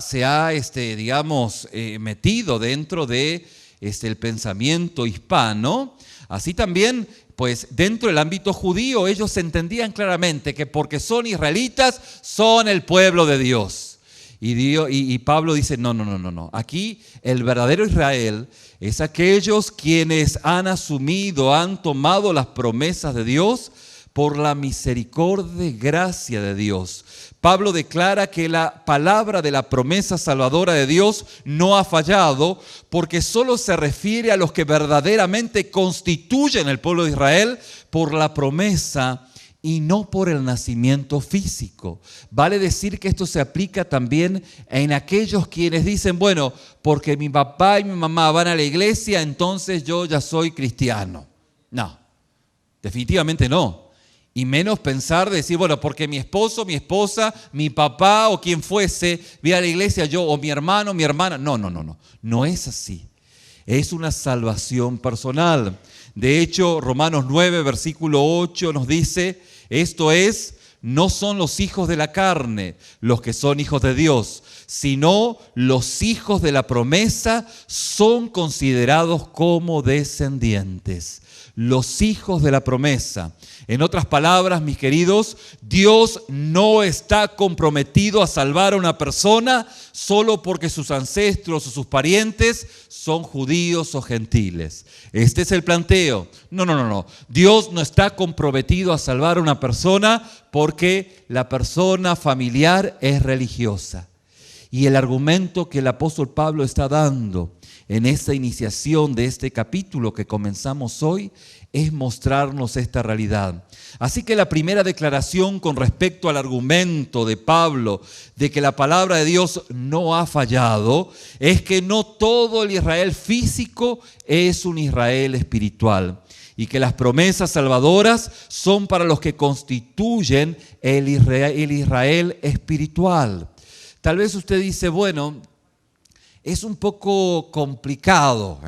metido dentro de el pensamiento hispano, así también, pues dentro del ámbito judío, ellos entendían claramente que porque son israelitas, son el pueblo de Dios. Y Pablo dice, no. Aquí el verdadero Israel es aquellos quienes han asumido, han tomado las promesas de Dios por la misericordia y gracia de Dios. Pablo declara que la palabra de la promesa salvadora de Dios no ha fallado, porque solo se refiere a los que verdaderamente constituyen el pueblo de Israel por la promesa y no por el nacimiento físico. Vale decir que esto se aplica también en aquellos quienes dicen, bueno, porque mi papá y mi mamá van a la iglesia, entonces yo ya soy cristiano. No, definitivamente no. Y menos pensar, decir, bueno, porque mi esposo, mi esposa, mi papá o quien fuese, viene a la iglesia, yo o mi hermano, mi hermana. No. No es así. es una salvación personal. De hecho, Romanos 9, versículo 8 nos dice, esto es, no son los hijos de la carne los que son hijos de Dios, sino los hijos de la promesa son considerados como descendientes. Los hijos de la promesa. En otras palabras, mis queridos, Dios no está comprometido a salvar a una persona solo porque sus ancestros o sus parientes son judíos o gentiles. Este es el planteo. No. Dios no está comprometido a salvar a una persona porque la persona familiar es religiosa. Y el argumento que el apóstol Pablo está dando en esta iniciación de este capítulo que comenzamos hoy es mostrarnos esta realidad. Así que la primera declaración con respecto al argumento de Pablo de que la palabra de Dios no ha fallado es que no todo el Israel físico es un Israel espiritual y que las promesas salvadoras son para los que constituyen el Israel espiritual. Tal vez usted dice, bueno, es un poco complicado,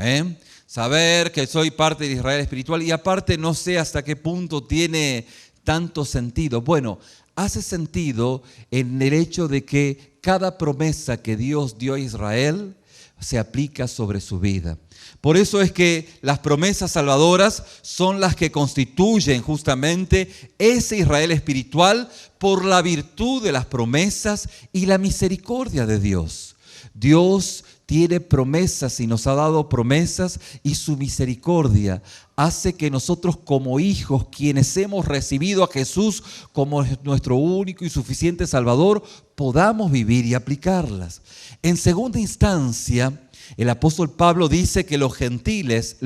saber que soy parte del Israel espiritual y aparte no sé hasta qué punto tiene tanto sentido. Bueno, hace sentido en el hecho de que cada promesa que Dios dio a Israel se aplica sobre su vida. Por eso es que las promesas salvadoras son las que constituyen justamente ese Israel espiritual por la virtud de las promesas y la misericordia de Dios. Dios tiene promesas y nos ha dado promesas y su misericordia hace que nosotros como hijos, quienes hemos recibido a Jesús como nuestro único y suficiente Salvador, podamos vivir y aplicarlas. En segunda instancia, el apóstol Pablo dice que los gentiles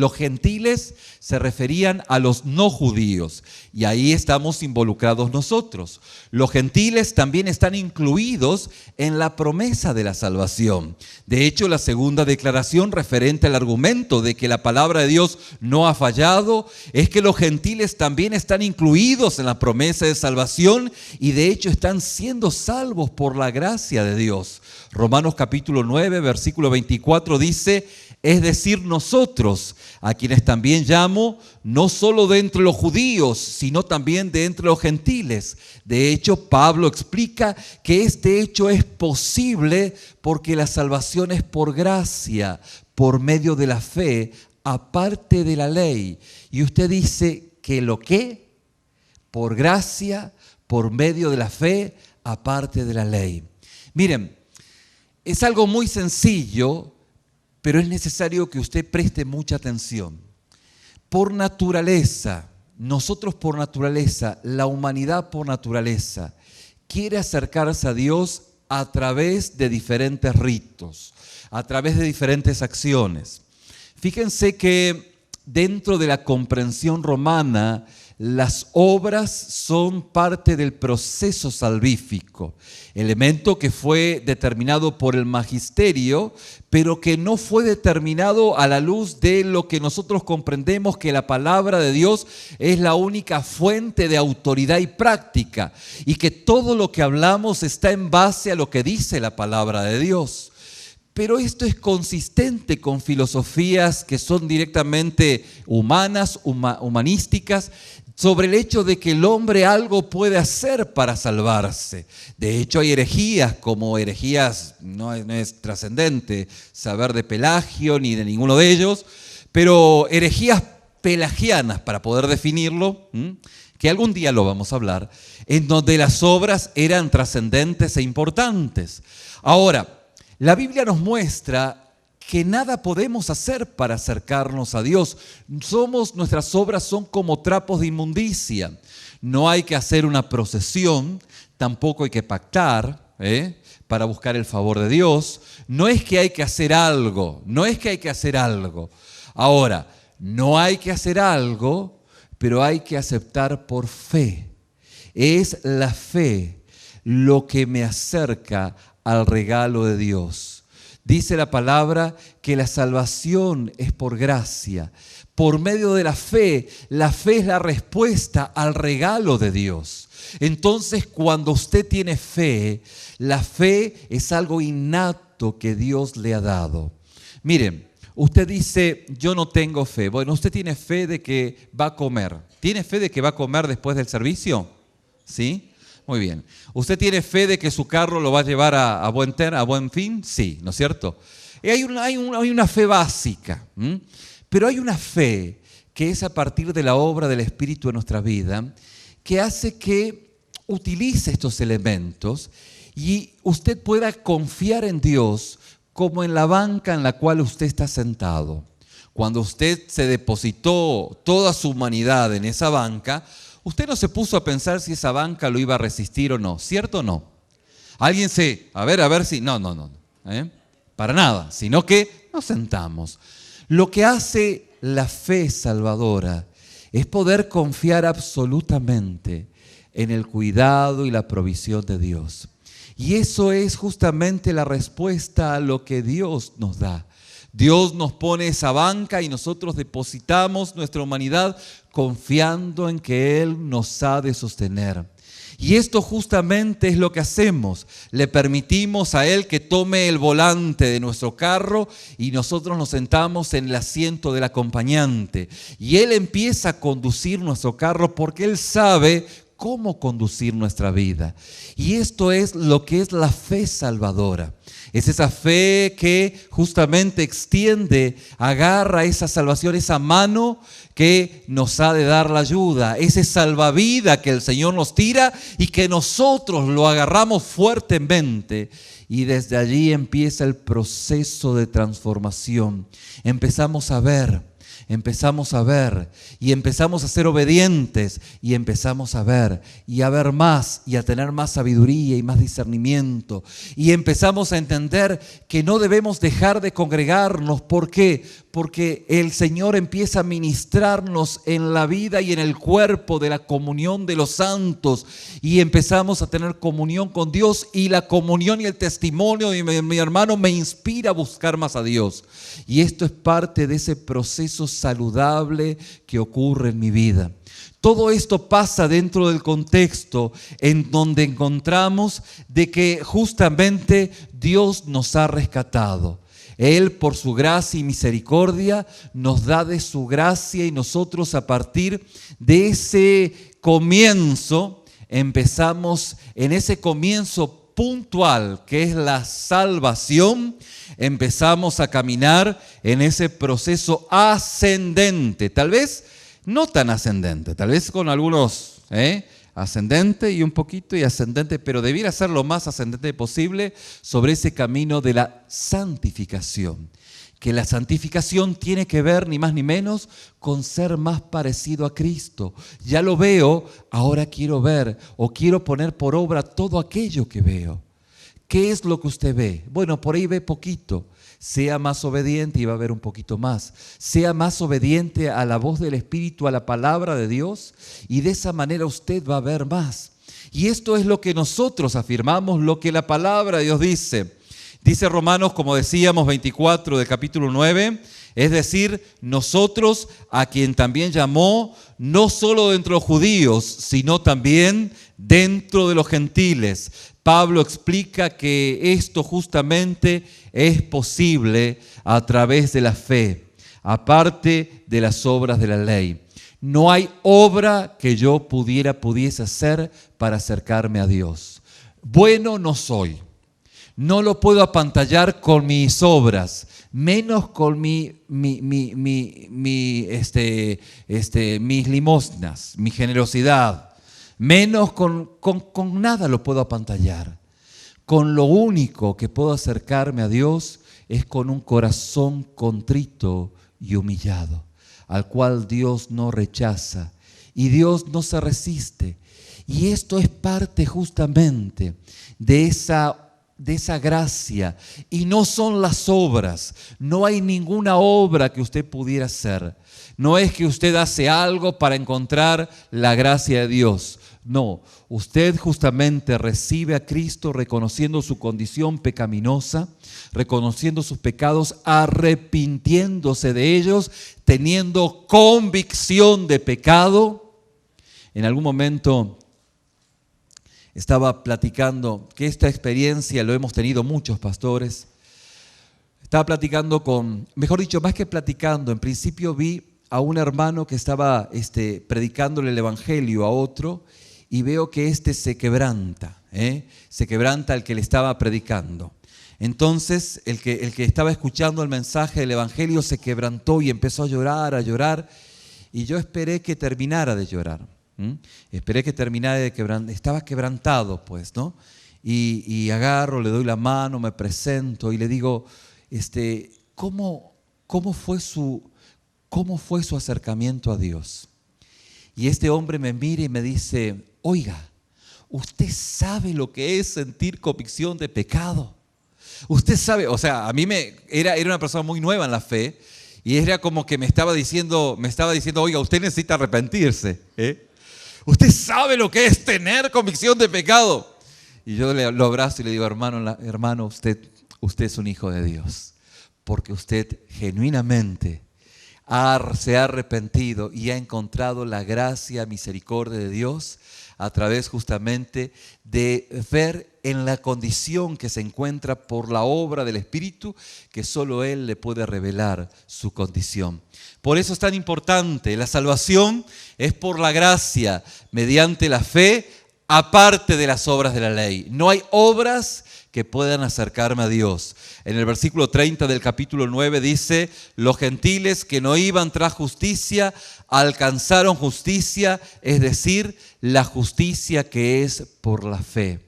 se referían a los no judíos y ahí estamos involucrados nosotros. Los gentiles también están incluidos en la promesa de la salvación. De hecho, la segunda declaración referente al argumento de que la palabra de Dios no ha fallado es que los gentiles también están incluidos en la promesa de salvación y de hecho están siendo salvos por la gracia de Dios. Romanos capítulo 9, versículo 24 dice, es decir, nosotros, a quienes también llamo, no solo de entre los judíos, sino también de entre los gentiles. De hecho, Pablo explica que este hecho es posible porque la salvación es por gracia, por medio de la fe, aparte de la ley. Y usted dice que ¿lo qué? Por gracia, por medio de la fe, aparte de la ley. Miren, es algo muy sencillo, pero es necesario que usted preste mucha atención. Por naturaleza, nosotros por naturaleza, la humanidad por naturaleza, quiere acercarse a Dios a través de diferentes ritos, a través de diferentes acciones. Fíjense que dentro de la comprensión romana, las obras son parte del proceso salvífico, elemento que fue determinado por el magisterio, pero que no fue determinado a la luz de lo que nosotros comprendemos que la palabra de Dios es la única fuente de autoridad y práctica, y que todo lo que hablamos está en base a lo que dice la palabra de Dios. Pero esto es consistente con filosofías que son directamente humanas, humanísticas, sobre el hecho de que el hombre algo puede hacer para salvarse. De hecho, hay herejías, como herejías, no es trascendente saber de Pelagio ni de ninguno de ellos, pero herejías pelagianas, para poder definirlo, que algún día lo vamos a hablar, en donde las obras eran trascendentes e importantes. Ahora, la Biblia nos muestra que nada podemos hacer para acercarnos a Dios. Nuestras obras son como trapos de inmundicia. No hay que hacer una procesión, tampoco hay que pactar para buscar el favor de Dios. No es que hay que hacer algo, Ahora, no hay que hacer algo, pero hay que aceptar por fe. Es la fe lo que me acerca al regalo de Dios. Dice la palabra que la salvación es por gracia. Por medio de la fe es la respuesta al regalo de Dios. Entonces, cuando usted tiene fe, la fe es algo innato que Dios le ha dado. Miren, Usted dice, yo no tengo fe. Bueno, usted tiene fe de que va a comer. ¿Tiene fe de que va a comer después del servicio? ¿Sí? Muy bien. ¿Usted tiene fe de que su carro lo va a llevar a buen fin? Sí, ¿no es cierto? Y hay una fe básica, pero hay una fe que es a partir de la obra del Espíritu en nuestra vida, que hace que utilice estos elementos y usted pueda confiar en Dios como en la banca en la cual usted está sentado. Cuando usted se depositó toda su humanidad en esa banca, usted no se puso a pensar si esa banca lo iba a resistir o no, ¿cierto o no? Alguien a ver si, no, para nada, sino que nos sentamos. Lo que hace la fe salvadora es poder confiar absolutamente en el cuidado y la provisión de Dios. Y eso es justamente la respuesta a lo que Dios nos da. Dios nos pone esa banca y nosotros depositamos nuestra humanidad confiando en que Él nos ha de sostener. Y esto justamente es lo que hacemos. Le permitimos a Él que tome el volante de nuestro carro y nosotros nos sentamos en el asiento del acompañante. Y Él empieza a conducir nuestro carro porque Él sabe cómo conducir nuestra vida. Y esto es lo que es la fe salvadora. Es esa fe que justamente extiende, agarra esa salvación, esa mano que nos ha de dar la ayuda, ese salvavidas que el Señor nos tira y que nosotros lo agarramos fuertemente. Y desde allí empieza el proceso de transformación. Empezamos a ver y empezamos a ser obedientes y empezamos a ver más y a tener más sabiduría y más discernimiento y empezamos a entender que no debemos dejar de congregarnos. ¿Por qué? Porque el Señor empieza a ministrarnos en la vida y en el cuerpo de la comunión de los santos y empezamos a tener comunión con Dios, y la comunión y el testimonio de mi hermano me inspira a buscar más a Dios. Y esto es parte de ese proceso saludable que ocurre en mi vida. Todo esto pasa dentro del contexto en donde encontramos de que justamente Dios nos ha rescatado. Él, por su gracia y misericordia, nos da de su gracia y nosotros, a partir de ese comienzo, empezamos en ese comienzo puntual que es la salvación, empezamos a caminar en ese proceso ascendente, tal vez no tan ascendente, tal vez con algunos ascendente y un poquito y ascendente, pero debiera ser lo más ascendente posible sobre ese camino de la santificación. Que la santificación tiene que ver ni más ni menos con ser más parecido a Cristo. Ya lo veo, ahora quiero ver o quiero poner por obra todo aquello que veo. ¿Qué es lo que usted ve? Bueno, por ahí ve poquito. Sea más obediente y va a ver un poquito más. Sea más obediente a la voz del Espíritu, a la palabra de Dios, y de esa manera usted va a ver más. Y esto es lo que nosotros afirmamos, lo que la palabra de Dios dice. Dice Romanos, como decíamos, 24 del capítulo 9, es decir, nosotros a quien también llamó, no solo dentro de los judíos, sino también dentro de los gentiles. Pablo explica que esto justamente es posible a través de la fe, aparte de las obras de la ley. No hay obra que yo pudiese hacer para acercarme a Dios. Bueno no soy. No lo puedo apantallar con mis obras, menos con mis limosnas, mi generosidad. Menos con nada lo puedo apantallar. Con lo único que puedo acercarme a Dios es con un corazón contrito y humillado, al cual Dios no rechaza y Dios no se resiste. Y esto es parte justamente de esa gracia, y no son las obras. No hay ninguna obra que usted pudiera hacer. No es que usted hace algo para encontrar la gracia de Dios. No, usted justamente recibe a Cristo reconociendo su condición pecaminosa, reconociendo sus pecados, arrepintiéndose de ellos, teniendo convicción de pecado. En algún momento estaba platicando que esta experiencia lo hemos tenido muchos pastores. Estaba platicando mejor dicho, más que platicando, en principio vi a un hermano que estaba predicándole el evangelio a otro y veo que se quebranta, se quebranta el que le estaba predicando. Entonces el que estaba escuchando el mensaje del evangelio se quebrantó y empezó a llorar, y yo esperé que terminara de llorar. Esperé que terminara de quebrantar, estaba quebrantado pues, ¿no? Y agarro, le doy la mano, me presento y le digo, ¿cómo fue su acercamiento a Dios? Y este hombre me mira y me dice, oiga, ¿usted sabe lo que es sentir convicción de pecado? Usted sabe, o sea, a mí era una persona muy nueva en la fe y era como que me estaba diciendo, oiga, usted necesita arrepentirse, ¿Usted sabe lo que es tener convicción de pecado? Y yo lo abrazo y le digo, hermano, usted es un hijo de Dios, porque usted genuinamente se ha arrepentido y ha encontrado la gracia, misericordia de Dios a través justamente de ver en la condición que se encuentra por la obra del Espíritu, que solo Él le puede revelar su condición. Por eso es tan importante, la salvación es por la gracia, mediante la fe, aparte de las obras de la ley. No hay obras que puedan acercarme a Dios. En el versículo 30 del capítulo 9 dice, los gentiles que no iban tras justicia, alcanzaron justicia, es decir, la justicia que es por la fe.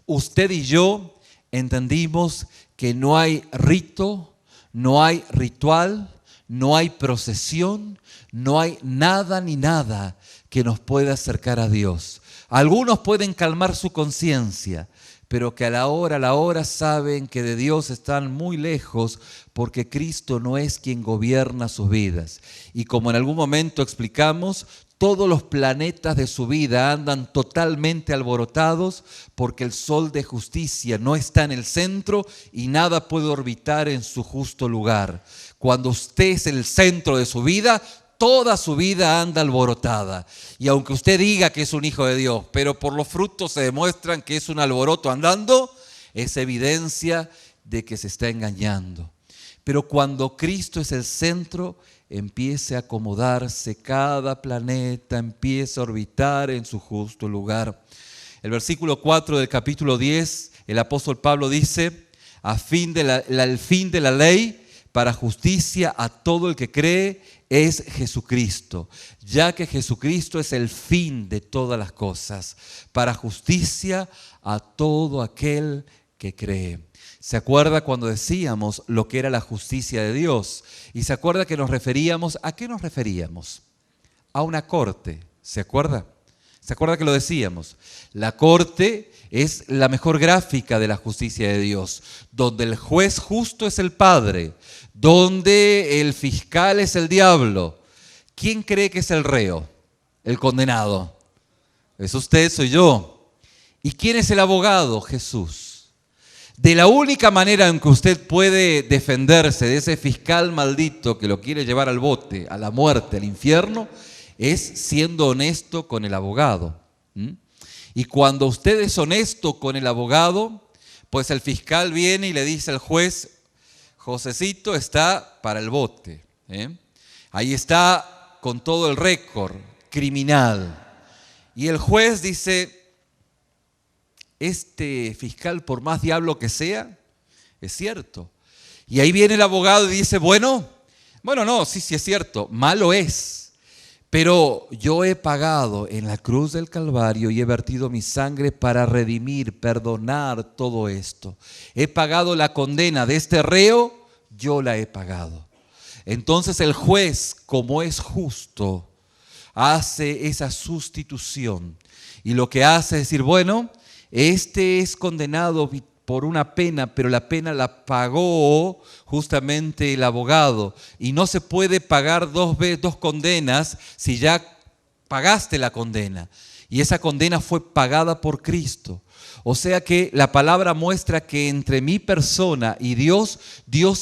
Usted y yo entendimos que no hay rito, no hay ritual, no hay procesión, no hay nada ni nada que nos pueda acercar a Dios. Algunos pueden calmar su conciencia, pero que a la hora saben que de Dios están muy lejos porque Cristo no es quien gobierna sus vidas. Y como en algún momento explicamos, todos los planetas de su vida andan totalmente alborotados porque el sol de justicia no está en el centro y nada puede orbitar en su justo lugar. Cuando usted es el centro de su vida, toda su vida anda alborotada. Y aunque usted diga que es un hijo de Dios, pero por los frutos se demuestran que es un alboroto andando, es evidencia de que se está engañando. Pero cuando Cristo es el centro, empieza a acomodarse cada planeta, empieza a orbitar en su justo lugar. El versículo 4 del capítulo 10, el apóstol Pablo dice, el fin de la ley para justicia a todo el que cree es Jesucristo, ya que Jesucristo es el fin de todas las cosas, para justicia a todo aquel que cree. ¿Se acuerda cuando decíamos lo que era la justicia de Dios? Y se acuerda que ¿a qué nos referíamos? A una corte, ¿se acuerda? ¿Se acuerda que lo decíamos? La corte es la mejor gráfica de la justicia de Dios, donde el juez justo es el Padre, donde el fiscal es el diablo. ¿Quién cree que es el reo? El condenado. Es usted, soy yo. ¿Y quién es el abogado? Jesús. De la única manera en que usted puede defenderse de ese fiscal maldito que lo quiere llevar al bote, a la muerte, al infierno, es siendo honesto con el abogado. Y cuando usted es honesto con el abogado, pues el fiscal viene y le dice al juez, Josecito está para el bote. Ahí está con todo el récord criminal. Y el juez dice, este fiscal, por más diablo que sea, es cierto. Y ahí viene el abogado y dice, bueno, no, sí es cierto, malo es. Pero yo he pagado en la cruz del Calvario y he vertido mi sangre para redimir, perdonar todo esto. He pagado la condena de este reo, yo la he pagado. Entonces el juez, como es justo, hace esa sustitución. Y lo que hace es decir, bueno, este es condenado por una pena, pero la pena la pagó justamente el abogado. Y no se puede pagar dos condenas si ya pagaste la condena. Y esa condena fue pagada por Cristo. O sea que la palabra muestra que entre mi persona y Dios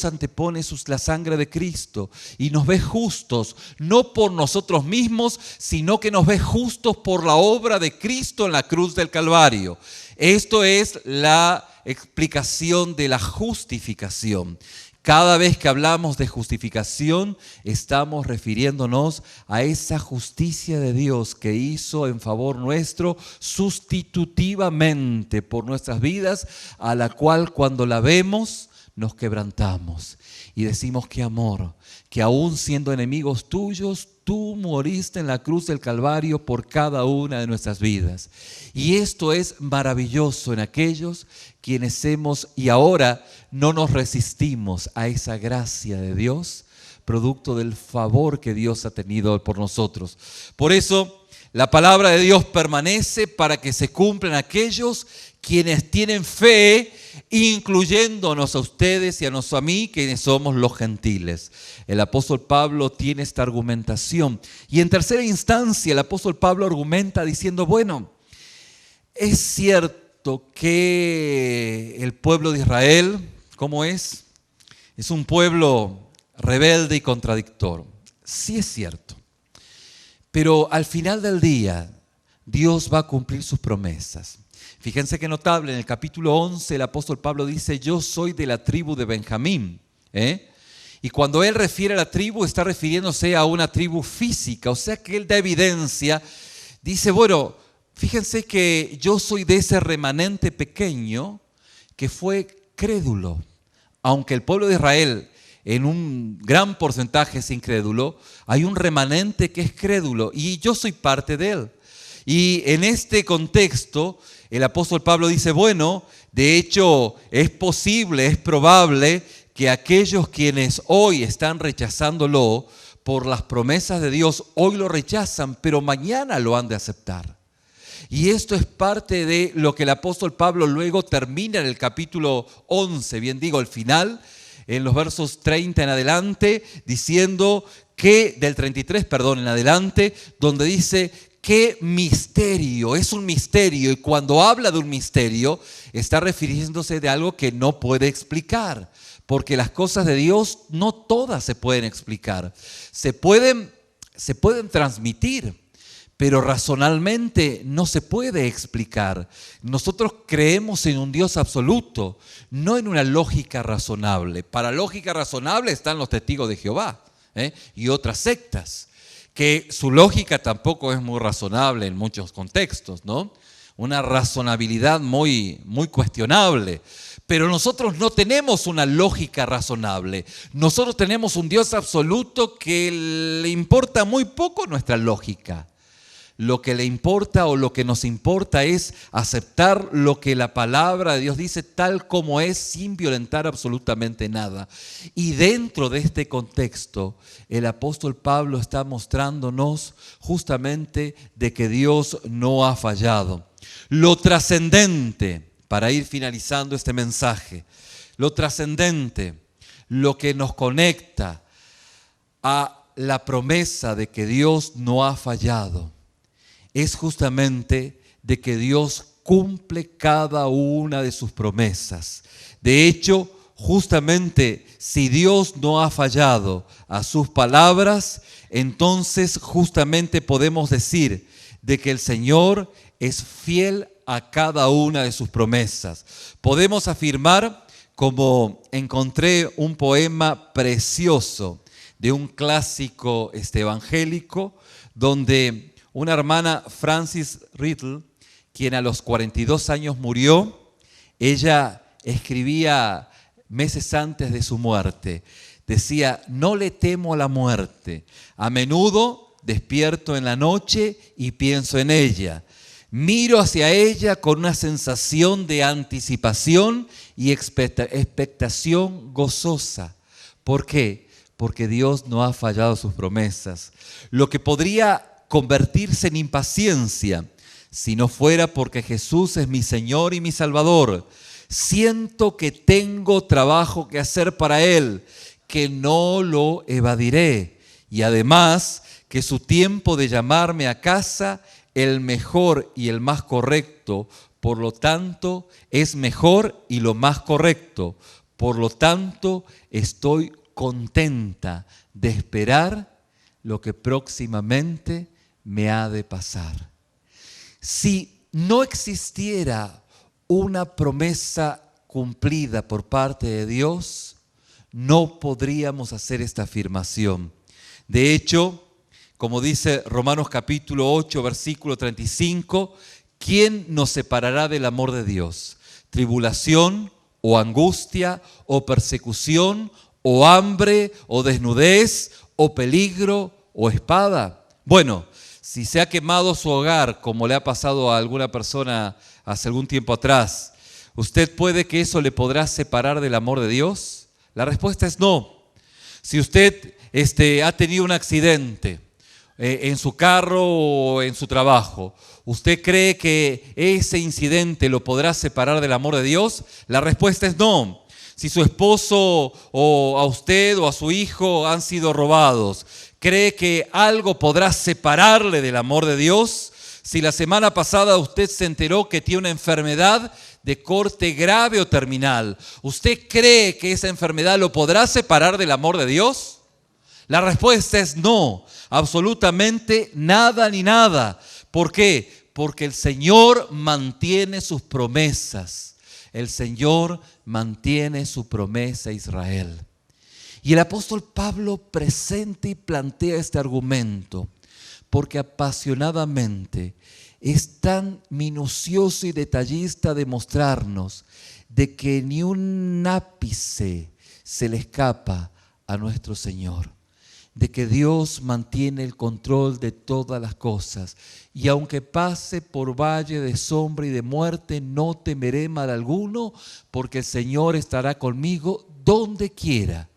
antepone la sangre de Cristo y nos ve justos, no por nosotros mismos, sino que nos ve justos por la obra de Cristo en la cruz del Calvario. Esto es la explicación de la justificación, Cada vez que hablamos de justificación, estamos refiriéndonos a esa justicia de Dios que hizo en favor nuestro sustitutivamente por nuestras vidas, a la cual cuando la vemos nos quebrantamos y decimos: qué amor, que aún siendo enemigos tuyos, tú moriste en la cruz del Calvario por cada una de nuestras vidas. Y esto es maravilloso en aquellos quienes hemos y ahora no nos resistimos a esa gracia de Dios, producto del favor que Dios ha tenido por nosotros. Por eso la palabra de Dios permanece para que se cumplan aquellos quienes tienen fe, incluyéndonos a ustedes y a mí, quienes somos los gentiles. El apóstol Pablo tiene esta argumentación. Y en tercera instancia, el apóstol Pablo argumenta diciendo: bueno, es cierto que el pueblo de Israel, ¿cómo es? Es un pueblo rebelde y contradictor. Sí es cierto. Pero al final del día, Dios va a cumplir sus promesas. Fíjense qué notable, en el capítulo 11 el apóstol Pablo dice: yo soy de la tribu de Benjamín. Y cuando él refiere a la tribu, está refiriéndose a una tribu física, o sea que él da evidencia. Dice: bueno, fíjense que yo soy de ese remanente pequeño que fue crédulo. Aunque el pueblo de Israel en un gran porcentaje es incrédulo, hay un remanente que es crédulo y yo soy parte de él. Y en este contexto, el apóstol Pablo dice: bueno, de hecho es posible, es probable que aquellos quienes hoy están rechazándolo por las promesas de Dios, hoy lo rechazan, pero mañana lo han de aceptar. Y esto es parte de lo que el apóstol Pablo luego termina en el capítulo 11, bien digo, al final, en los versos 30 en adelante, diciendo que, del 33, en adelante, donde dice: qué misterio, es un misterio. Y cuando habla de un misterio, está refiriéndose de algo que no puede explicar, porque las cosas de Dios no todas se pueden explicar. Se pueden transmitir, pero razonalmente no se puede explicar. Nosotros creemos en un Dios absoluto, no en una lógica razonable. Para lógica razonable están los testigos de Jehová y otras sectas, que su lógica tampoco es muy razonable en muchos contextos, ¿no? Una razonabilidad muy, muy cuestionable. Pero nosotros no tenemos una lógica razonable. Nosotros tenemos un Dios absoluto que le importa muy poco nuestra lógica. Lo que le importa o lo que nos importa es aceptar lo que la palabra de Dios dice tal como es, sin violentar absolutamente nada. Y dentro de este contexto, el apóstol Pablo está mostrándonos justamente de que Dios no ha fallado. Lo trascendente, para ir finalizando este mensaje, lo trascendente, lo que nos conecta a la promesa de que Dios no ha fallado, es justamente de que Dios cumple cada una de sus promesas. De hecho, justamente si Dios no ha fallado a sus palabras, entonces justamente podemos decir de que el Señor es fiel a cada una de sus promesas. Podemos afirmar, como encontré un poema precioso de un clásico evangélico, donde una hermana, Frances Riddle, quien a los 42 años murió, ella escribía meses antes de su muerte. Decía: no le temo a la muerte. A menudo despierto en la noche y pienso en ella. Miro hacia ella con una sensación de anticipación y expectación gozosa. ¿Por qué? Porque Dios no ha fallado sus promesas. Lo que podría convertirse en impaciencia si no fuera porque Jesús es mi Señor y mi Salvador. Siento que tengo trabajo que hacer para Él, que no lo evadiré. Y además que su tiempo de llamarme a casa, el mejor y el más correcto, por lo tanto, es mejor y lo más correcto. Por lo tanto, estoy contenta de esperar lo que próximamente me ha de pasar. Si no existiera una promesa cumplida por parte de Dios, no podríamos hacer esta afirmación. De hecho, como dice Romanos capítulo 8, versículo 35, ¿quién nos separará del amor de Dios? ¿Tribulación o angustia o persecución o hambre o desnudez o peligro o espada? Bueno, si se ha quemado su hogar, como le ha pasado a alguna persona hace algún tiempo atrás, ¿usted puede que eso le podrá separar del amor de Dios? La respuesta es no. Si usted ha tenido un accidente en su carro o en su trabajo, ¿usted cree que ese incidente lo podrá separar del amor de Dios? La respuesta es no. Si su esposo o a usted o a su hijo han sido robados, ¿cree que algo podrá separarle del amor de Dios? Si la semana pasada usted se enteró que tiene una enfermedad de corte grave o terminal, ¿usted cree que esa enfermedad lo podrá separar del amor de Dios? La respuesta es no, absolutamente nada ni nada. ¿Por qué? Porque el Señor mantiene sus promesas. El Señor mantiene su promesa a Israel. Y el apóstol Pablo presenta y plantea este argumento porque apasionadamente es tan minucioso y detallista de mostrarnos de que ni un ápice se le escapa a nuestro Señor, de que Dios mantiene el control de todas las cosas. Y aunque pase por valle de sombra y de muerte, no temeré mal alguno, porque el Señor estará conmigo donde quiera,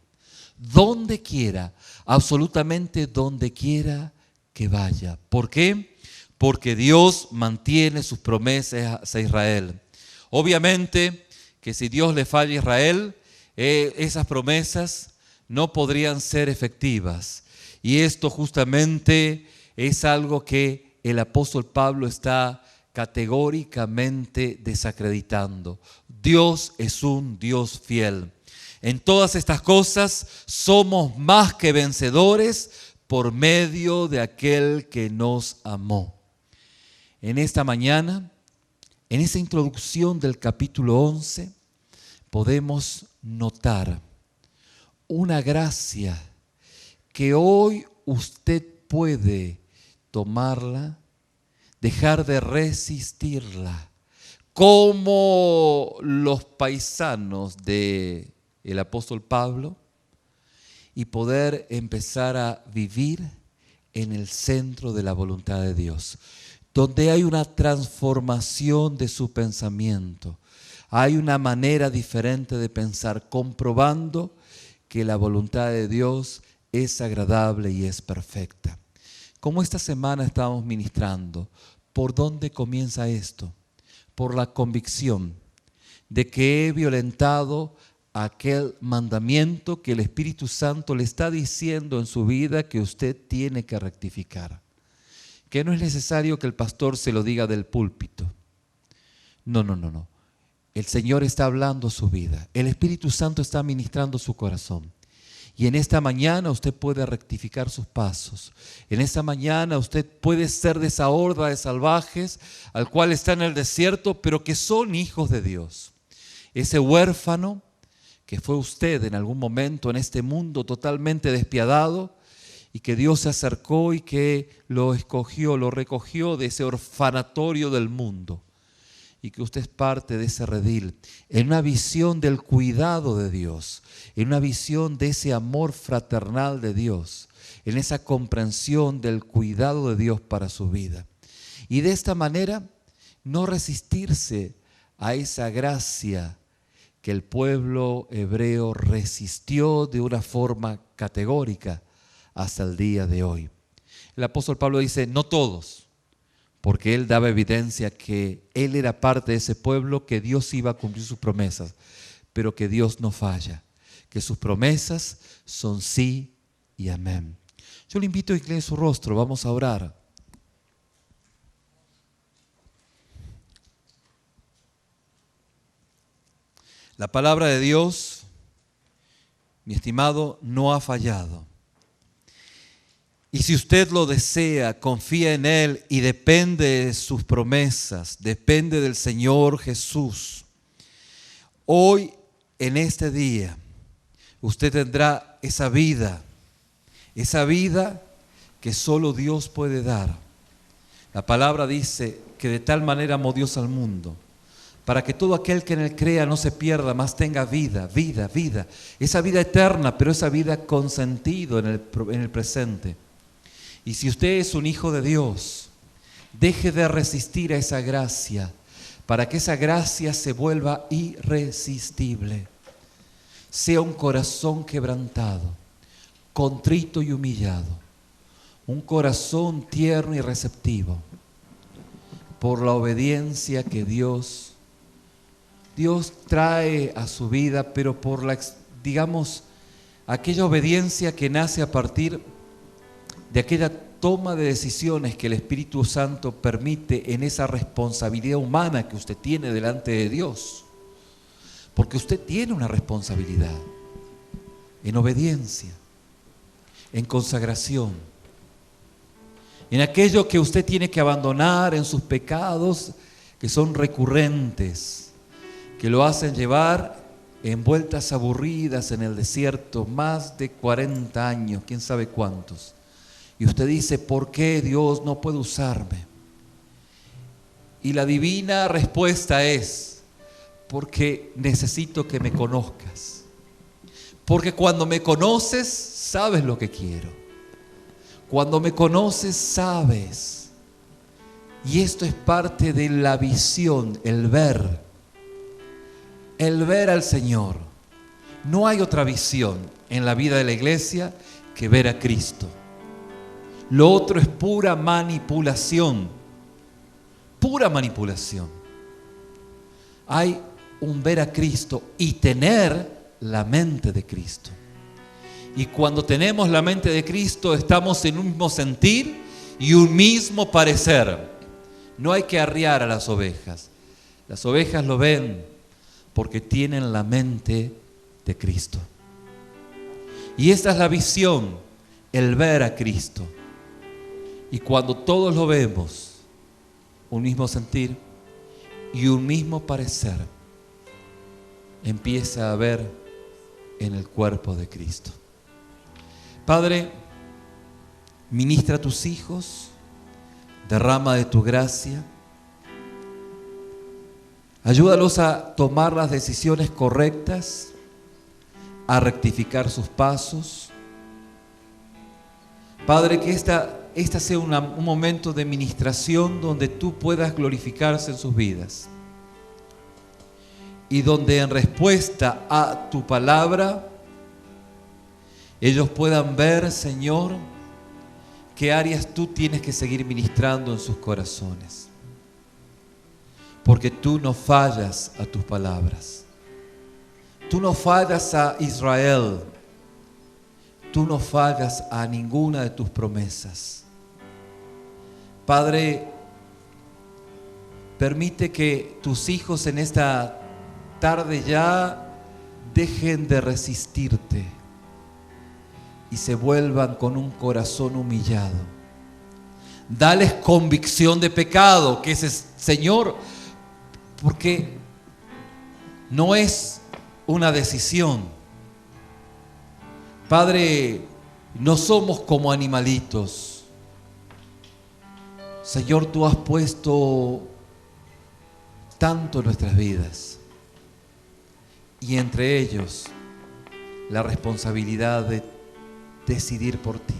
absolutamente donde quiera que vaya. ¿Por qué? Porque Dios mantiene sus promesas a Israel. Obviamente que si Dios le falla a Israel, esas promesas no podrían ser efectivas. Y esto justamente es algo que el apóstol Pablo está categóricamente desacreditando. Dios es un Dios fiel. En todas estas cosas somos más que vencedores por medio de aquel que nos amó. En esta mañana, en esa introducción del capítulo 11, podemos notar una gracia que hoy usted puede tomarla, dejar de resistirla, como los paisanos del apóstol Pablo, y poder empezar a vivir en el centro de la voluntad de Dios, donde hay una transformación de su pensamiento, hay una manera diferente de pensar, comprobando que la voluntad de Dios es agradable y es perfecta. Como esta semana estábamos ministrando, ¿por dónde comienza esto? Por la convicción de que he violentado aquel mandamiento que el Espíritu Santo le está diciendo en su vida que usted tiene que rectificar. Que no es necesario que el pastor se lo diga del púlpito. No. El Señor está hablando su vida. El Espíritu Santo está ministrando su corazón. Y en esta mañana usted puede rectificar sus pasos. En esta mañana usted puede ser de esa horda de salvajes al cual está en el desierto, pero que son hijos de Dios. Ese huérfano que fue usted en algún momento en este mundo totalmente despiadado, y que Dios se acercó y que lo escogió, lo recogió de ese orfanatorio del mundo, y que usted es parte de ese redil, en una visión del cuidado de Dios, en una visión de ese amor fraternal de Dios, en esa comprensión del cuidado de Dios para su vida. Y de esta manera no resistirse a esa gracia que el pueblo hebreo resistió de una forma categórica hasta el día de hoy. El apóstol Pablo dice, no todos, porque él daba evidencia que él era parte de ese pueblo, que Dios iba a cumplir sus promesas, pero que Dios no falla, que sus promesas son sí y amén. Yo le invito a inclinar su rostro, vamos a orar. La palabra de Dios, mi estimado, no ha fallado. Y si usted lo desea, confía en Él y depende de sus promesas, depende del Señor Jesús, hoy, en este día, usted tendrá esa vida que solo Dios puede dar. La palabra dice que de tal manera amó Dios al mundo, para que todo aquel que en él crea no se pierda, mas tenga vida. Esa vida eterna, pero esa vida con sentido en el presente. Y si usted es un hijo de Dios, deje de resistir a esa gracia, para que esa gracia se vuelva irresistible. Sea un corazón quebrantado, contrito y humillado, un corazón tierno y receptivo, por la obediencia que Dios trae a su vida, pero por aquella obediencia que nace a partir de aquella toma de decisiones que el Espíritu Santo permite en esa responsabilidad humana que usted tiene delante de Dios. Porque usted tiene una responsabilidad en obediencia, en consagración, en aquello que usted tiene que abandonar, en sus pecados que son recurrentes, que lo hacen llevar en vueltas aburridas en el desierto, más de 40 años, quién sabe cuántos. Y usted dice, ¿por qué Dios no puede usarme? Y la divina respuesta es, porque necesito que me conozcas. Porque cuando me conoces, sabes lo que quiero. Cuando me conoces, sabes. Y esto es parte de la visión, el ver al Señor. No hay otra visión en la vida de la iglesia que ver a Cristo. Lo otro es pura manipulación. Pura manipulación. Hay un ver a Cristo y tener la mente de Cristo. Y cuando tenemos la mente de Cristo, estamos en un mismo sentir y un mismo parecer. No hay que arriar a las ovejas. Las ovejas lo ven porque tienen la mente de Cristo. Y esta es la visión, el ver a Cristo. Y cuando todos lo vemos, un mismo sentir y un mismo parecer, empieza a ver en el cuerpo de Cristo. Padre, ministra a tus hijos, derrama de tu gracia, ayúdalos a tomar las decisiones correctas, a rectificar sus pasos. Padre, que esta sea un momento de ministración donde tú puedas glorificarse en sus vidas y donde en respuesta a tu palabra ellos puedan ver, Señor, qué áreas tú tienes que seguir ministrando en sus corazones, porque tú no fallas a tus palabras, tú no fallas a Israel, tú no fallas a ninguna de tus promesas. Padre, permite que tus hijos en esta tarde ya dejen de resistirte y se vuelvan con un corazón humillado. Dales convicción de pecado, que es, Señor, porque no es una decisión. Padre, no somos como animalitos. Señor, tú has puesto tanto en nuestras vidas, y entre ellos la responsabilidad de decidir por ti,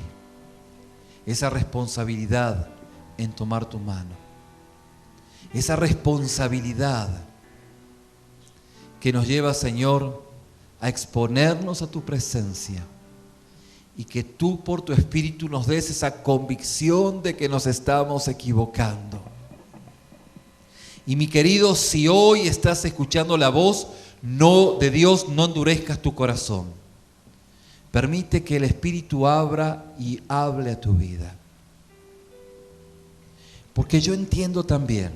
esa responsabilidad en tomar tu mano, esa responsabilidad que nos lleva, Señor, a exponernos a tu presencia, y que tú por tu Espíritu nos des esa convicción de que nos estamos equivocando. Y mi querido, si hoy estás escuchando la voz de Dios, no endurezcas tu corazón. Permite que el Espíritu abra y hable a tu vida. Porque yo entiendo también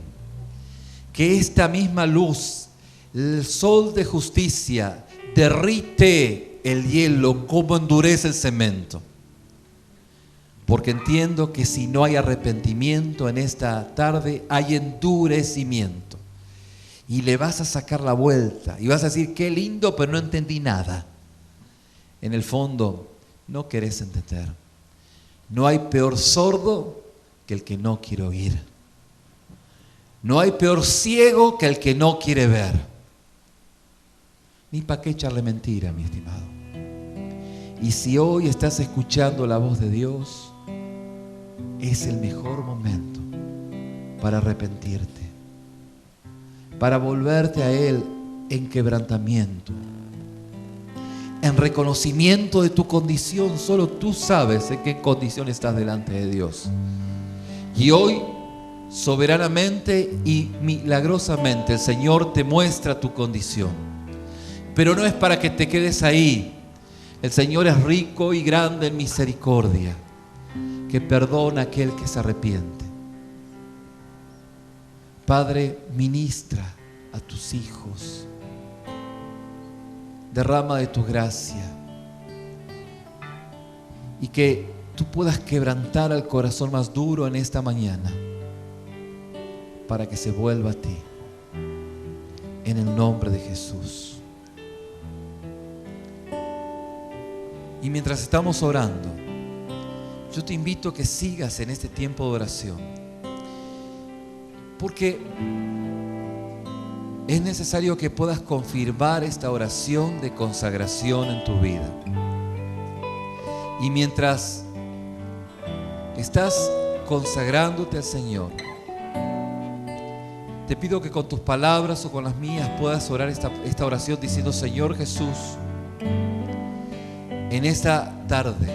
que esta misma luz, el sol de justicia, derrite el hielo como endurece el cemento. Porque entiendo que si no hay arrepentimiento en esta tarde, hay endurecimiento. Y le vas a sacar la vuelta y vas a decir, qué lindo, pero no entendí nada. en el fondo no querés entender. No hay peor sordo que el que no quiere oír. No hay peor ciego que el que no quiere ver. Ni para qué echarle mentira, mi estimado. Y si hoy estás escuchando la voz de Dios, es el mejor momento para arrepentirte, para volverte a Él en quebrantamiento, en reconocimiento de tu condición. Solo tú sabes en qué condición estás delante de Dios. Y hoy, soberanamente y milagrosamente, el Señor te muestra tu condición. Pero no es para que te quedes ahí. El Señor es rico y grande en misericordia, que perdona a aquel que se arrepiente. Padre, ministra a tus hijos. Derrama de tu gracia. Y que tú puedas quebrantar al corazón más duro en esta mañana, para que se vuelva a ti. En el nombre de Jesús. Y mientras estamos orando, yo te invito a que sigas en este tiempo de oración, porque es necesario que puedas confirmar esta oración de consagración en tu vida. Y mientras estás consagrándote al Señor, te pido que con tus palabras o con las mías puedas orar esta oración diciendo: Señor Jesús, en esta tarde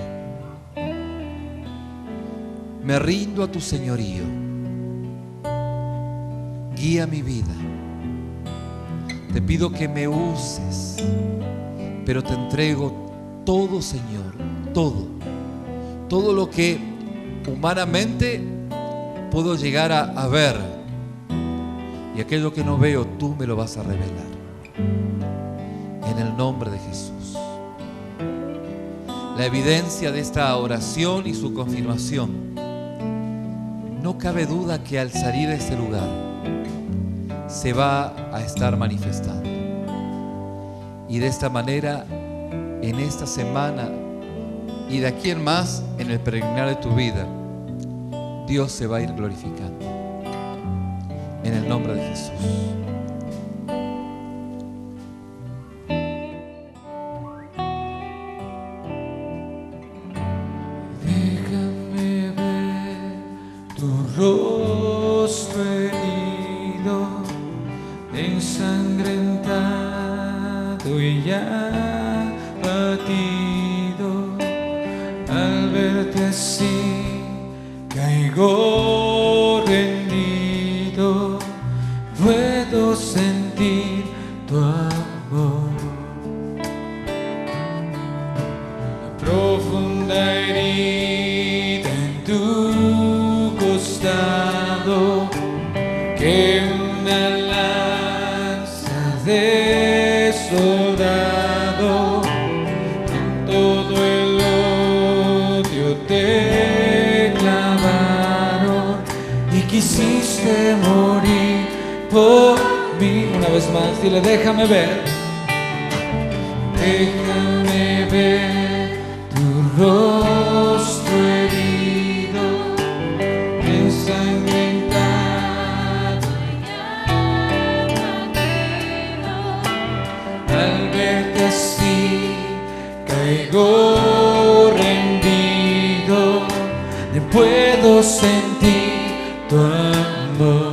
me rindo a tu señorío. Guía mi vida. Te pido que me uses, pero te entrego todo, Señor, todo lo que humanamente puedo llegar a ver, y aquello que no veo tú me lo vas a revelar. En el nombre de Jesús. La evidencia de esta oración y su confirmación, no cabe duda que al salir de este lugar se va a estar manifestando. Y de esta manera, en esta semana y de aquí en más, en el peregrinar de tu vida, Dios se va a ir glorificando. En el nombre de Jesús. Rostro herido, ensangrentado y ya batido. Al verte así, caigo rendido. Puedo sentir tu amor. La profunda herida en tu costado, que una lanza de soldado con todo el odio te clavaron y quisiste morir por mí. Una vez más, dile: déjame ver, déjame ver tu rostro herido, ensangrentado, al verte así caigo rendido. No puedo sentir tu amor.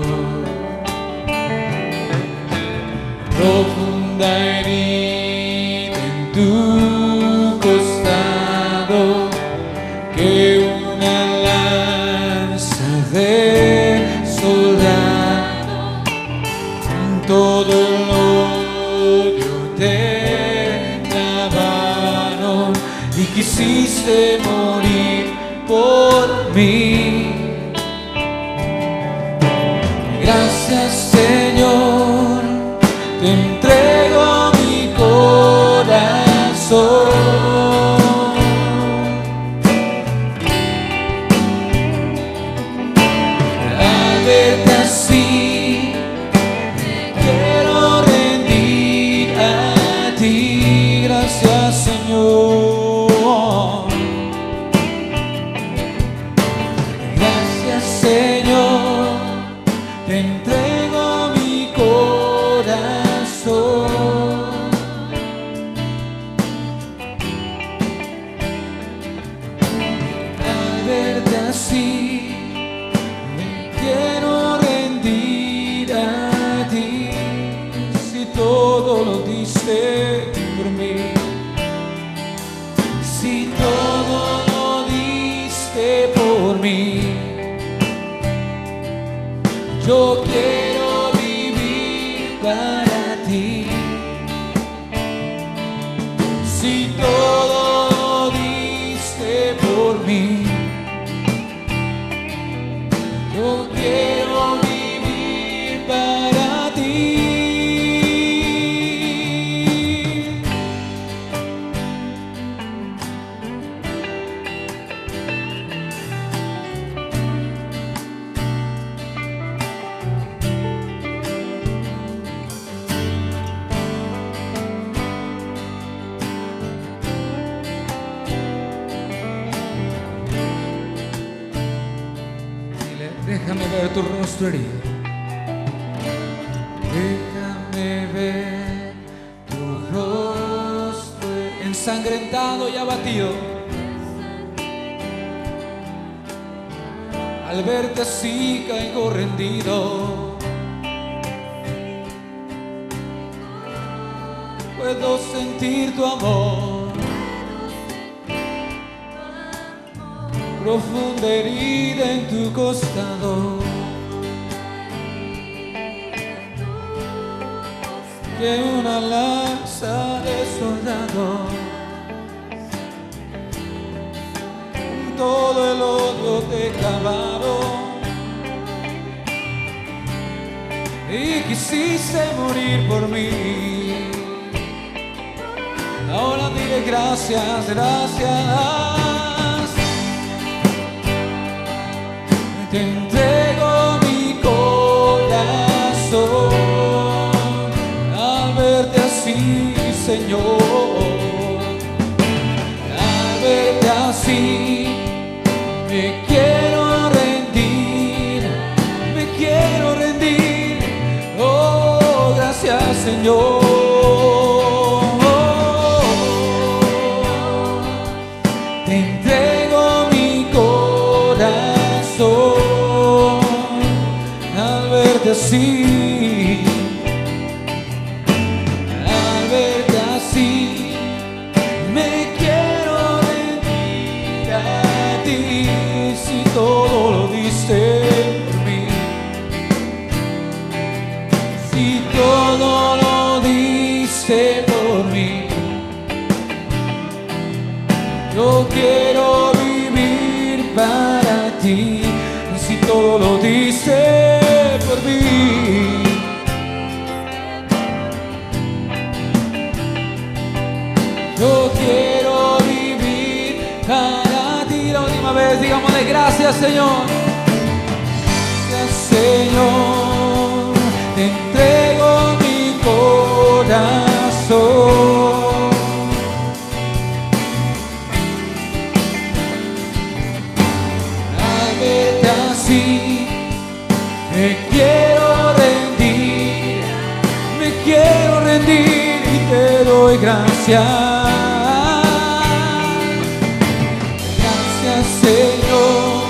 Profunda herida en tu costado, que una lanza de soldado con todo el odio te clavaron y quisiste morir por mí. Gracias, Señor, te entrego mi corazón. Al verte así, me quiero rendir a ti. Gracias, Señor. Señor, te entrego mi corazón. Al verte así, me quiero rendir a ti. Si todo lo diste por mí, si todo lo diste por mí, yo quiero vivir para ti. Si todo lo diste por mí, yo quiero vivir para ti. Déjame ver tu rostro herido. Déjame ver tu rostro ensangrentado y abatido. Al verte así caigo rendido. Puedo sentir tu amor. Profunda herida en tu costado, que una lanza de soldado, todo el odio te clavaron y quisiste morir por mí. Ahora dile gracias, gracias. Te entrego mi corazón. Al verte así, Señor, al verte así, me quiero rendir, me quiero rendir. Oh, gracias, Señor. Te entrego mi corazón. Al verte así, al verte así, me quiero rendir a ti. Si todo lo diste por mí, si todo lo diste por mí, yo quiero vivir para ti. Si todo lo diste por mí, yo quiero vivir para ti. La última vez, digámosle gracias, Señor. Gracias, Señor. Te entrego mi corazón. Al verte así, me quiero rendir, me quiero rendir y te doy gracias. Gracias, Señor.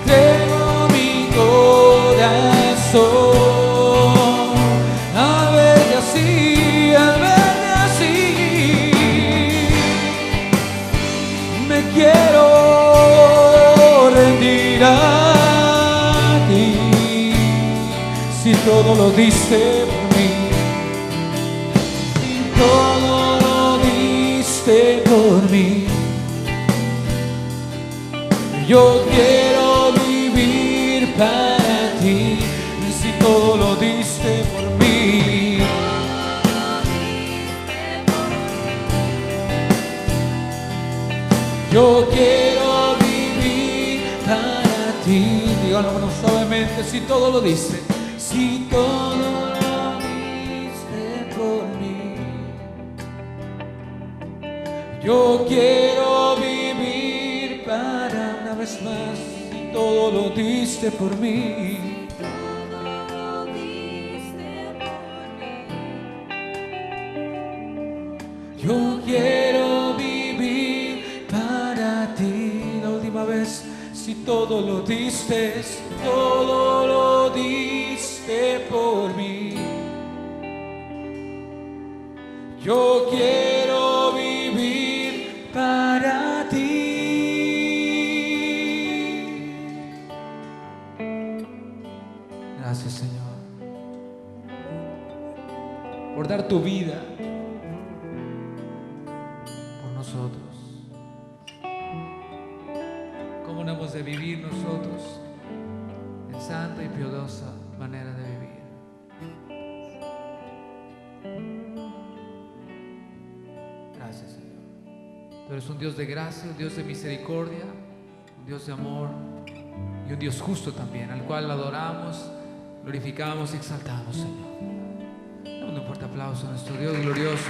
Entrego mi corazón. Al verte así, al verte así, me quiero rendir a ti. Si todo lo diste por mí, si todo lo diste por mí, yo quiero vivir para ti. Si todo lo diste por mí, yo quiero vivir para ti. Díganlo suavemente. Si todo lo diste, si todo lo diste por mí, yo quiero vivir para, una vez más, si todo lo diste por mí. Todo lo diste por mí. Yo quiero vivir para ti. La última vez, si todo lo diste por mí. Yo quiero vivir para ti. Gracias, Señor, por dar tu vida por nosotros. ¿Cómo no hemos de vivir nosotros en santa y piadosa manera de vivir? Gracias, Señor. Tú eres un Dios de gracia, un Dios de misericordia, un Dios de amor y un Dios justo también, al cual adoramos, glorificamos y exaltamos, Señor. Damos un fuerte aplauso a nuestro Dios glorioso.